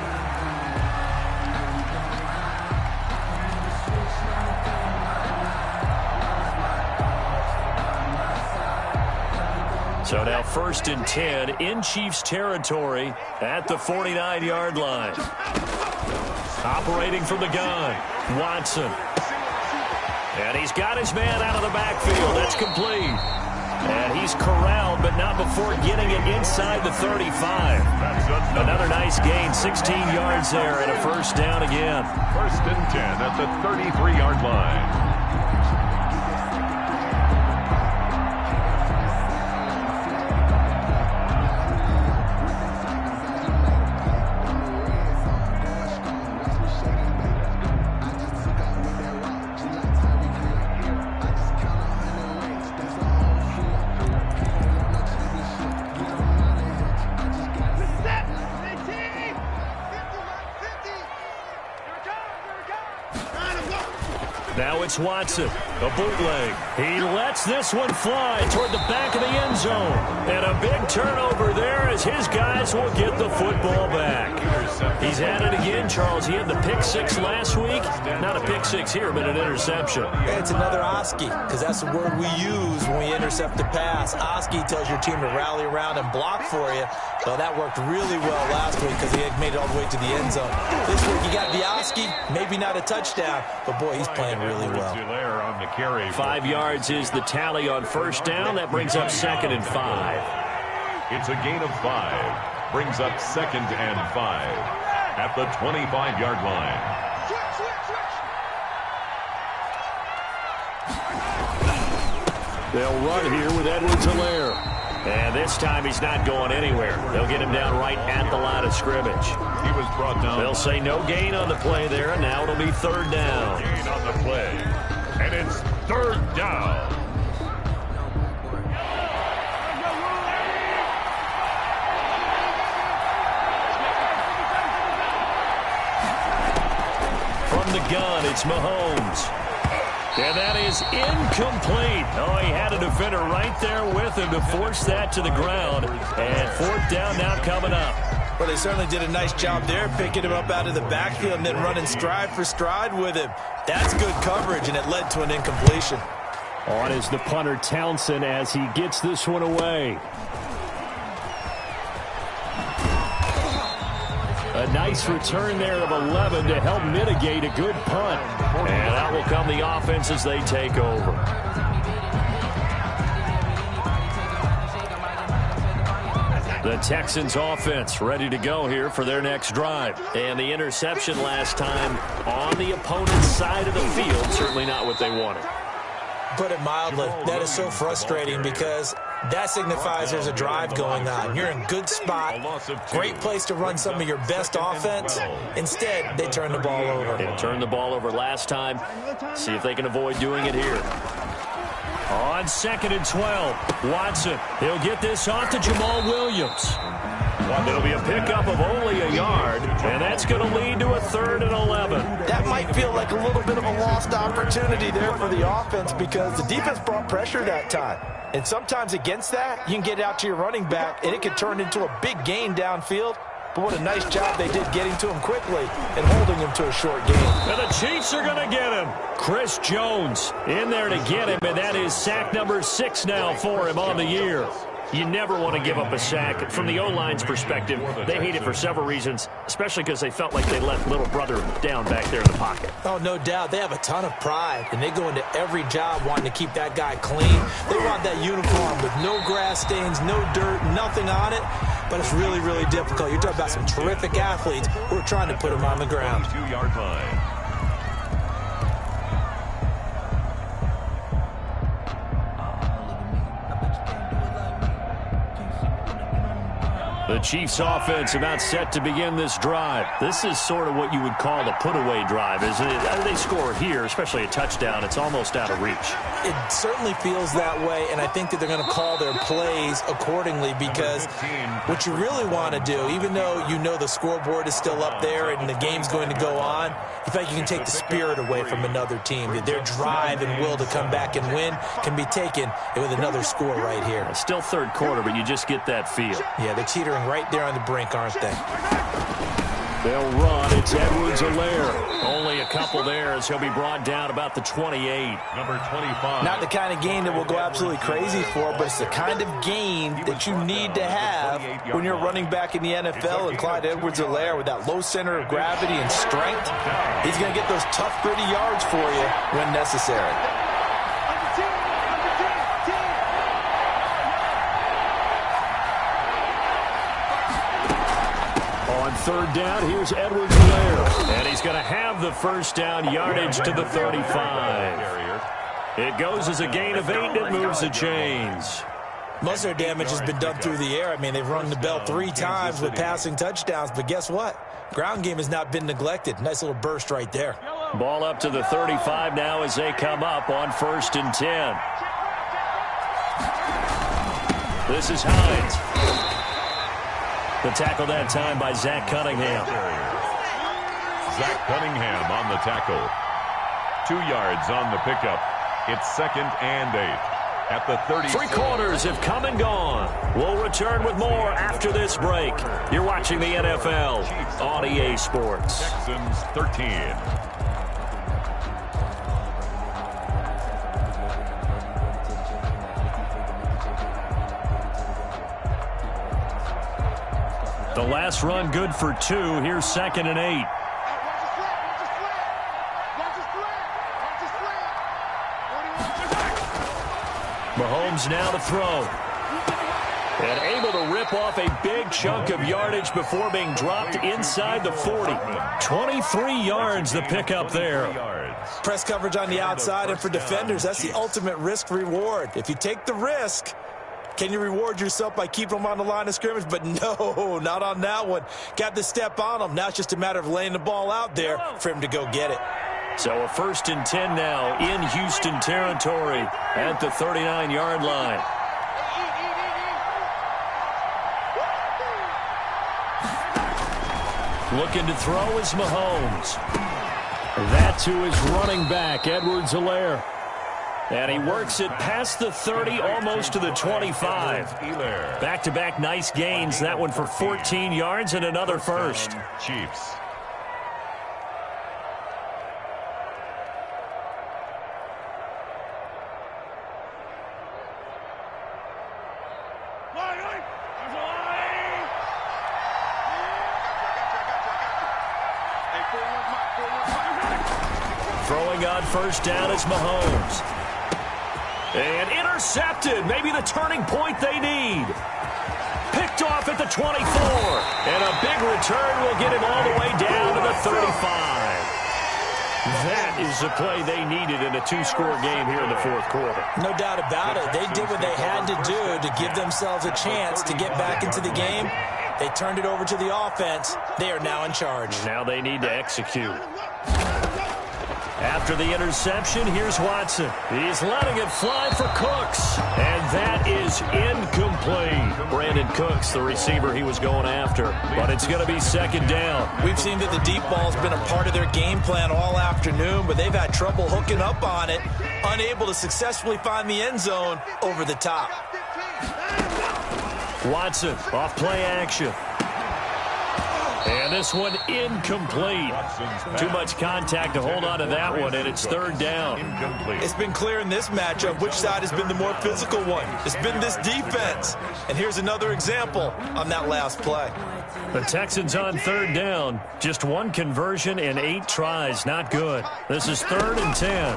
So now 1st and 10 in Chiefs territory at the 49-yard line. Operating from the gun, Watson. And he's got his man out of the backfield. That's complete. And he's corralled, but not before getting it inside the 35. Another nice gain, 16 yards there, and a first down again. 1st and 10 at the 33-yard line. Now it's Watson, a bootleg. He lets this one fly toward the back of the end zone. And a big turnover there as his guys will get the football back. He's at it again, Charles. He had the pick 6 last week. Not a pick 6 here, but an interception. It's another Oski, because that's the word we use when we intercept a pass. Oski tells your team to rally around and block for you. So that worked really well last week because he had made it all the way to the end zone. This week he got the Oski, maybe not a touchdown, but boy, he's playing really well. 5 yards is the tally on first down. That brings up 2nd and 5. It's a gain of 5. Brings up 2nd and 5 at the 25-yard line. They'll run here with Edwards-Helaire. And this time he's not going anywhere. They'll get him down right at the line of scrimmage. He was brought down. They'll say no gain on the play there, and now it'll be 3rd down. Gain on the play. And it's 3rd down. from the gun. It's Mahomes. And that is incomplete. Oh, he had a defender right there with him to force that to the ground. And fourth down now coming up. Well, they certainly did a nice job there, picking him up out of the backfield and then running stride for stride with him. That's good coverage, and it led to an incompletion. On is the punter, Townsend, as he gets this one away. A nice return there of 11 to help mitigate a good punt. And out will come the offense as they take over. The Texans offense ready to go here for their next drive. And the interception last time on the opponent's side of the field, certainly not what they wanted. Put it mildly, that is so frustrating because that signifies there's a drive going on. You're in a good spot, great place to run some of your best offense. Instead, they turn the ball over. They turned the ball over last time. See if they can avoid doing it here. On 2nd and 12, Watson. He'll get this off to Jamal Williams. It'll be a pickup of only a yard, and that's going to lead to a 3rd and 11. That might feel like a little bit of a lost opportunity there for the offense because the defense brought pressure that time. And sometimes against that, you can get out to your running back, and it can turn into a big gain downfield. But what a nice job they did getting to him quickly and holding him to a short gain. And the Chiefs are going to get him. Chris Jones in there to get him, and that is sack number 6 now for him on the year. You never want to give up a sack. From the O-line's perspective, they hate it for several reasons, especially because they felt like they let little brother down back there in the pocket. Oh, no doubt. They have a ton of pride, and they go into every job wanting to keep that guy clean. They want that uniform with no grass stains, no dirt, nothing on it. But it's really, really difficult. You're talking about some terrific athletes who are trying to put him on the ground. 2-yard line. The Chiefs offense about set to begin this drive. This is sort of what you would call a put-away drive, isn't it? They score here, especially a touchdown. It's almost out of reach. It certainly feels that way, and I think that they're going to call their plays accordingly because what you really want to do, even though you know the scoreboard is still up there and the game's going to go on, you think you can take the spirit away from another team. Their drive and will to come back and win can be taken with another score right here. It's still third quarter, but you just get that feel. Yeah, they're teetering right there on the brink, aren't they? They'll run. It's Edwards-Helaire. Only a couple there as he'll be brought down about the 28. Number 25. Not the kind of gain that we'll go absolutely crazy for, but it's the kind of gain that you need to have when you're running back in the NFL. And Clyde Edwards-Helaire, with that low center of gravity and strength, he's going to get those tough, gritty yards for you when necessary. Third down, here's Edwards-Helaire. And he's going to have the first down, yardage to the 35. It goes as a gain of 8, and it moves the chains. Most of their damage has been done through the air. I mean, they've rung the bell 3 times with passing touchdowns, but guess what? Ground game has not been neglected. Nice little burst right there. Ball up to the 35 now as they come up on 1st and 10. This is Hines. The tackle that time by Zach Cunningham. Zach Cunningham on the tackle. 2 yards on the pickup. It's 2nd and 8 at the 30. 3 quarters have come and gone. We'll return with more after this break. You're watching the NFL on EA Sports. Texans 13. The last run good for 2. Here's 2nd and 8. Mahomes now to throw. And able to rip off a big chunk of yardage before being dropped inside the 40. 23 yards the pickup there. Press coverage on the outside, and for defenders, that's the ultimate risk-reward. If you take the risk, can you reward yourself by keeping them on the line of scrimmage? But no, not on that one. Got to step on them. Now it's just a matter of laying the ball out there for him to go get it. So a 1st and 10 now in Houston territory at the 39-yard line. Looking to throw is Mahomes. That to his running back, Edwards-Helaire. And he works it past the 30, almost to the 25. Back-to-back nice gains. That one for 14 yards and another first. Chiefs. Throwing on first down is Mahomes. And intercepted. Maybe the turning point they need. Picked off at the 24. And a big return will get him all the way down to the 35. That is the play they needed in a two-score game here in the fourth quarter. No doubt about it. They did what they had to do to give themselves a chance to get back into the game. They turned it over to the offense. They are now in charge. Now they need to execute. After the interception, here's Watson. He's letting it fly for Cooks. And that is incomplete. Brandon Cooks, the receiver he was going after. But it's going to be second down. We've seen that the deep ball's been a part of their game plan all afternoon, but they've had trouble hooking up on it, unable to successfully find the end zone over the top. Watson, off play action. And this one incomplete. Too much contact to hold on to that one, and it's third down. It's been clear in this matchup which side has been the more physical one. It's been this defense. And here's another example on that last play. The Texans on third down. Just one conversion in 8 tries. Not good. This is 3rd and 10.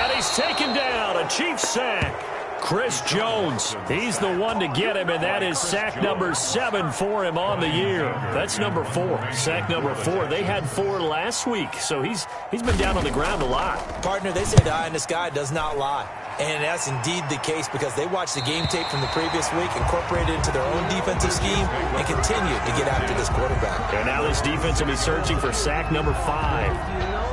And he's taken down. A Chiefs sack. Chris Jones, he's the one to get him, and that is sack number 7 for him on the year. That's number 4, sack number 4. They had 4 last week, so he's been down on the ground a lot. Partner, they say the eye in the sky does not lie. And that's indeed the case because they watched the game tape from the previous week, incorporated it into their own defensive scheme, and continued to get after this quarterback. And now this defense will be searching for sack number 5.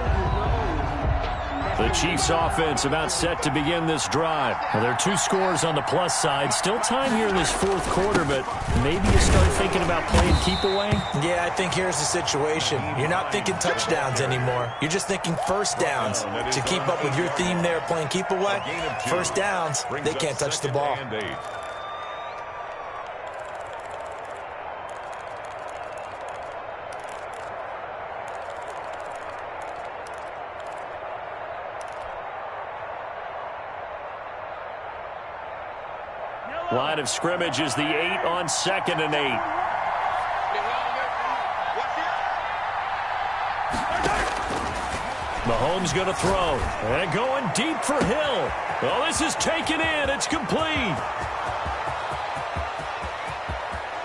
The Chiefs offense about set to begin this drive. Well, there are 2 scores on the plus side. Still time here in this fourth quarter, but maybe you start thinking about playing keep away? Yeah, I think here's the situation. You're not thinking touchdowns anymore. You're just thinking first downs. To keep up with your theme there, playing keep away, first downs, they can't touch the ball. Line of scrimmage is the 8 on 2nd and 8. Mahomes going to throw. And going deep for Hill. Oh, this is taken in. It's complete.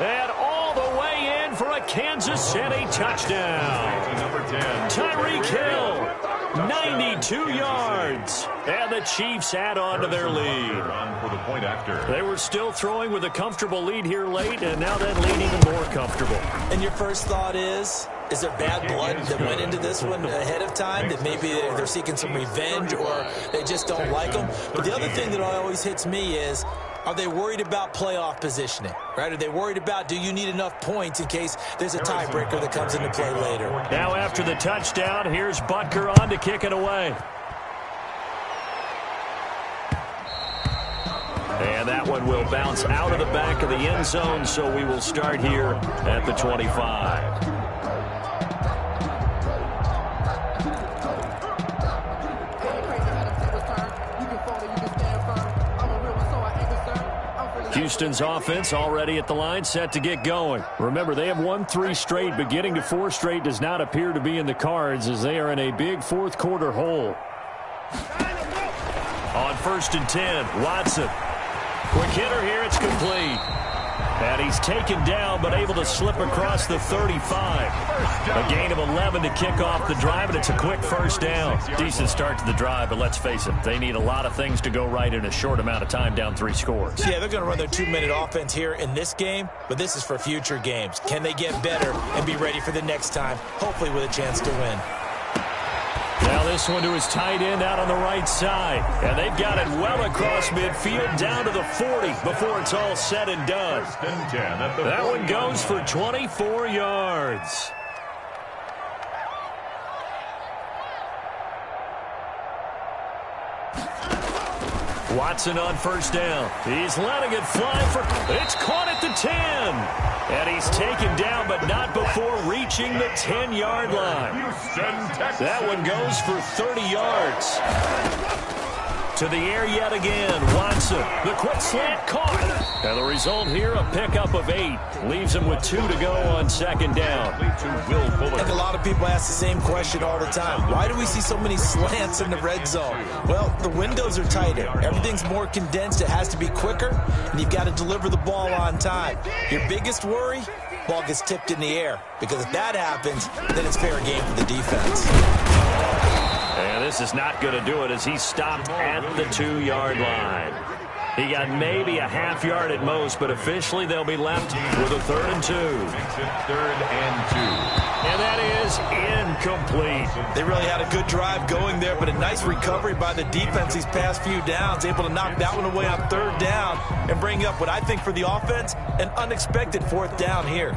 And all the way in for a Kansas City touchdown. Number 10. Tyreek Hill, 92 yards. And the Chiefs add on to their lead. For the point after. They were still throwing with a comfortable lead here late, and now that lead even more comfortable. And your first thought is there bad blood that went into this one ahead of time, that maybe they're seeking some revenge or they just don't like them? But the other thing that always hits me is, are they worried about playoff positioning, right? Are they worried about, do you need enough points in case there's a tiebreaker that comes into play later? Now after the touchdown, here's Butker on to kick it away. And that one will bounce out of the back of the end zone, so we will start here at the 25. Houston's offense already at the line, set to get going. Remember, they have won 3 straight, but getting to 4 straight does not appear to be in the cards as they are in a big fourth quarter hole. On 1st and 10, Watson. Quick hitter here, it's complete. And he's taken down, but able to slip across the 35. A gain of 11 to kick off the drive, and it's a quick first down. Decent start to the drive, but let's face it, they need a lot of things to go right in a short amount of time, down 3 scores. Yeah, they're going to run their 2-minute offense here in this game, but this is for future games. Can they get better and be ready for the next time, hopefully with a chance to win? Now this one to his tight end out on the right side. And they've got it well across midfield down to the 40 before it's all said and done. First and 10 at the that one goes line. for 24 yards. Watson on first down. He's letting it fly for... It's caught at the 10. And he's taken down, but not before reaching the 10-yard line. That one goes for 30 yards. To the air yet again. Watson. The quick slant caught. And the result here, a pickup of 8. Leaves him with 2 to go on second down. I think a lot of people ask the same question all the time. Why do we see so many slants in the red zone? Well, the windows are tighter. Everything's more condensed. It has to be quicker, and you've got to deliver the ball on time. Your biggest worry? Ball gets tipped in the air. Because if that happens, then it's fair game for the defense. And this is not going to do it as he stopped at the 2-yard line. He got maybe a half yard at most, but officially they'll be left with a 3rd and 2. Third and 2. And that is incomplete. They really had a good drive going there, but a nice recovery by the defense these past few downs, able to knock that one away on 3rd down and bring up what I think for the offense, an unexpected 4th down here.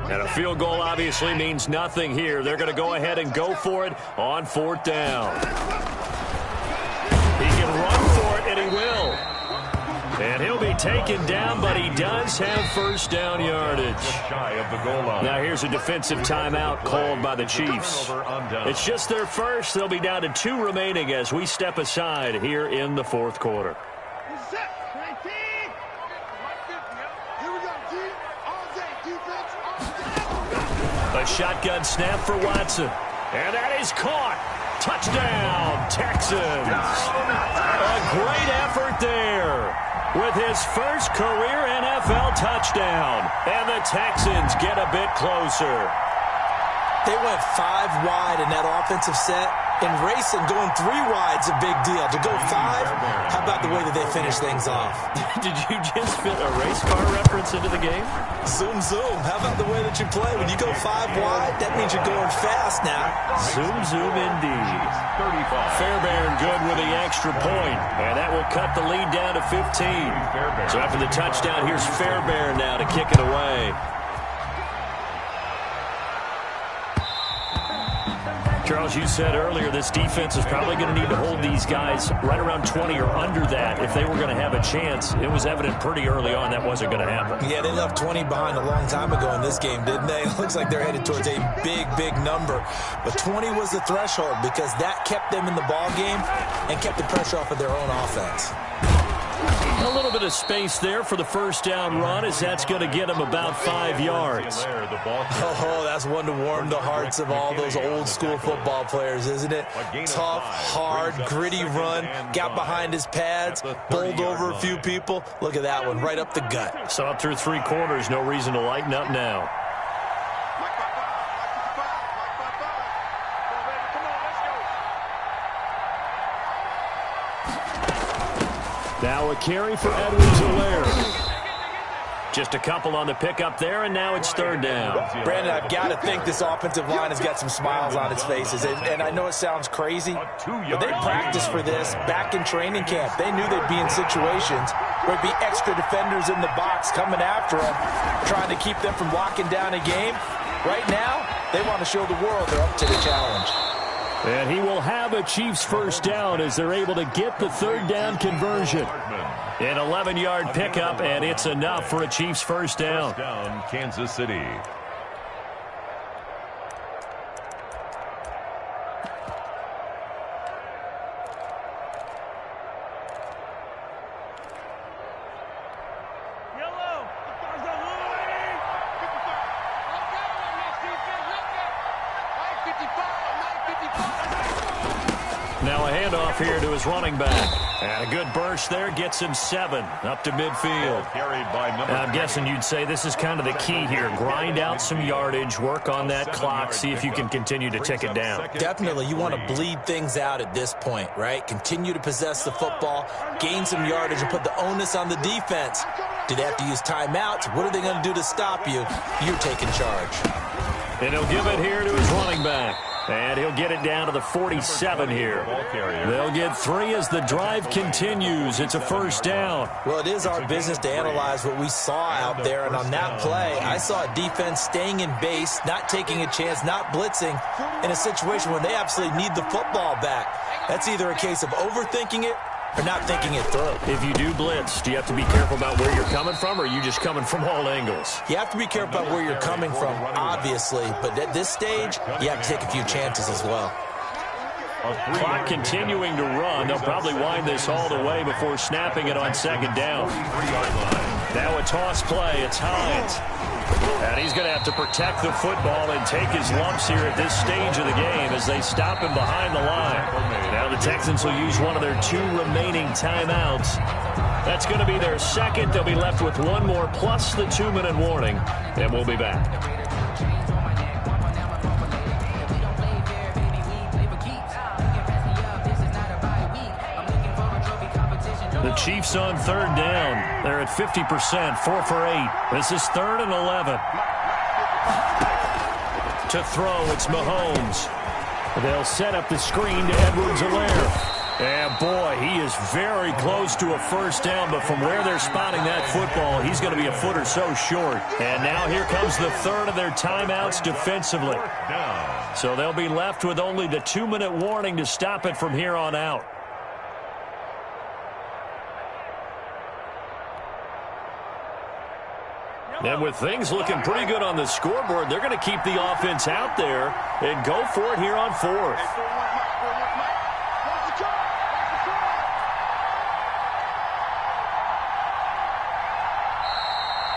And a field goal obviously means nothing here. They're going to go ahead and go for it on 4th down. He can run for it, and he will. And he'll be taken down, but he does have 1st down yardage. Now here's a defensive timeout called by the Chiefs. It's just their first. They'll be down to 2 remaining as we step aside here in the 4th quarter. A shotgun snap for Watson. And that is caught. Touchdown, Texans. A great effort there with his first career NFL touchdown. And the Texans get a bit closer. They went 5 wide in that offensive set. And racing, going 3 wide's a big deal. To go 5, how about the way that they finish things off? Did you just fit a race car reference into the game? Zoom, zoom. How about the way that you play? When you go 5 wide, that means you're going fast now. Zoom, zoom indeed. Fairbairn good with the extra point. And that will cut the lead down to 15. So after the touchdown, here's Fairbairn now to kick it away. Charles, you said earlier this defense is probably going to need to hold these guys right around 20 or under that if they were going to have a chance. It was evident pretty early on that wasn't going to happen. Yeah, they left 20 behind a long time ago in this game, didn't they? It looks like they're headed towards a big, big number. But 20 was the threshold because that kept them in the ball game and kept the pressure off of their own offense. A little bit of space there for the 1st down run as that's going to get him about 5 yards. Oh, that's one to warm the hearts of all those old school football players, isn't it? Tough, hard, gritty run, got behind his pads, bowled over a few people. Look at that one, right up the gut. So up through 3 quarters, no reason to lighten up now. Now a carry for Edwards-Helaire. Just a couple on the pickup there, and now it's 3rd down. Brandon, I've got to think this offensive line has got some smiles on its faces. And I know it sounds crazy, but they practiced for this back in training camp. They knew they'd be in situations where there'd be extra defenders in the box coming after them, trying to keep them from locking down a game. Right now, they want to show the world they're up to the challenge. And he will have a Chiefs 1st down as they're able to get the 3rd down conversion. An 11-yard pickup, and it's enough for a Chiefs 1st down. Kansas City. Now a handoff here to his running back. And a good burst there gets him 7 up to midfield. I'm guessing you'd say this is kind of the key here. Grind out some yardage, work on that clock, see if you can continue to tick it down. Definitely. You want to bleed things out at this point, right? Continue to possess the football, gain some yardage, and put the onus on the defense. Do they have to use timeouts? What are they going to do to stop you? You're taking charge. And he'll give it here to his running back. And he'll get it down to the 47 here. They'll get 3 as the drive continues. It's a first down. Well, it is our business to analyze what we saw out there. And on that play, I saw a defense staying in base, not taking a chance, not blitzing in a situation when they absolutely need the football back. That's either a case of overthinking it or not thinking it through. If you do blitz, do you have to be careful about where you're coming from, or are you just coming from all angles? You have to be careful about where you're coming from, obviously. But at this stage, you have to take a few chances as well. Clock continuing to run. They'll probably wind this all the way before snapping it on second down. Now a toss play. It's Hines. And he's going to have to protect the football and take his lumps here at this stage of the game as they stop him behind the line. Now the Texans will use one of their 2 remaining timeouts. That's going to be their second. They'll be left with 1 more plus the 2-minute warning, and we'll be back. The Chiefs on third down. They're at 50%, 4 for 8. This is 3rd and 11. To throw, it's Mahomes. They'll set up the screen to Edwards-Helaire. And, boy, he is very close to a first down, but from where they're spotting that football, he's going to be a foot or so short. And now here comes the 3rd of their timeouts defensively. So they'll be left with only the 2-minute warning to stop it from here on out. And with things looking pretty good on the scoreboard, they're going to keep the offense out there and go for it here on 4th.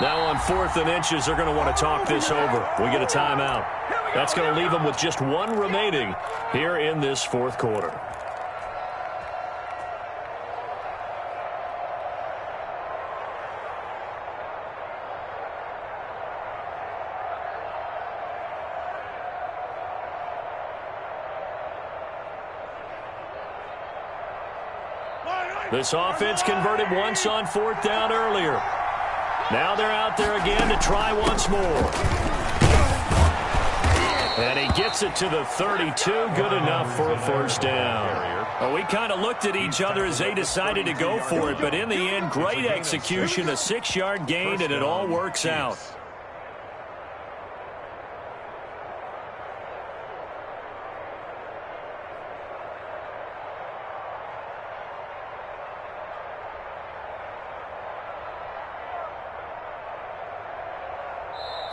Now on 4th and inches, they're going to want to talk this over. We get a timeout. That's going to leave them with just 1 remaining here in this 4th quarter. This offense converted once on 4th down earlier. Now they're out there again to try once more. And he gets it to the 32. Good enough for a first down. Well, we kind of looked at each other as they decided to go for it. But in the end, great execution, a 6-yard gain, and it all works out.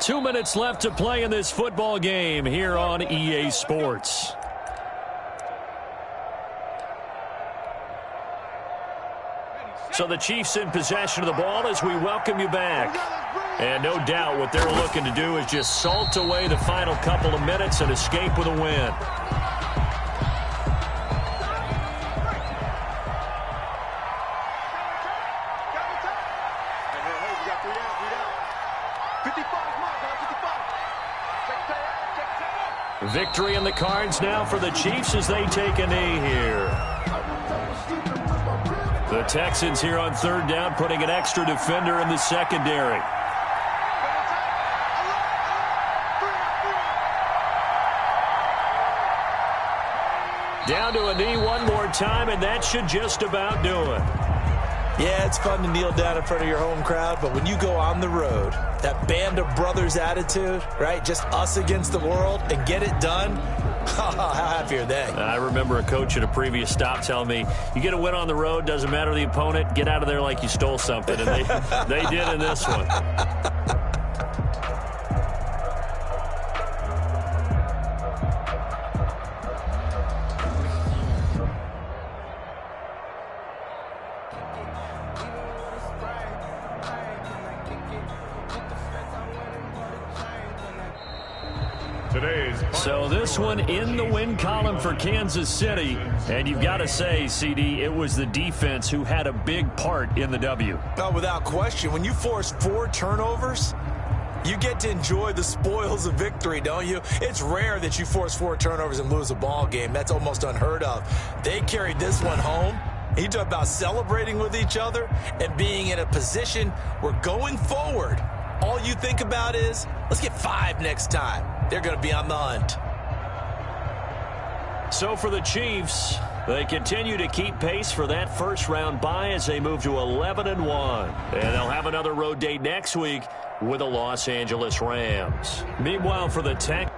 Two minutes left to play in this football game here on EA Sports. So the Chiefs in possession of the ball as we welcome you back. And no doubt what they're looking to do is just salt away the final couple of minutes and escape with a win. Victory in the cards now for the Chiefs as they take a knee here. The Texans here on 3rd down putting an extra defender in the secondary. Down to a knee one more time, and that should just about do it. Yeah, it's fun to kneel down in front of your home crowd, but when you go on the road, that band of brothers attitude, right, just us against the world, and get it done, how happy are they? I remember a coach at a previous stop telling me, you get a win on the road, doesn't matter the opponent, get out of there like you stole something, and they did in this one. So this one in the win column for Kansas City. And you've got to say, CD, it was the defense who had a big part in the W. No, without question. When you force 4 turnovers, you get to enjoy the spoils of victory, don't you? It's rare that you force 4 turnovers and lose a ball game. That's almost unheard of. They carried this one home. You talk about celebrating with each other and being in a position where going forward, all you think about is, let's get 5 next time. they're going to be on the hunt. So for the Chiefs, they continue to keep pace for that first-round bye as they move to 11-1. And they'll have another road date next week with the Los Angeles Rams. Meanwhile, for the Tech.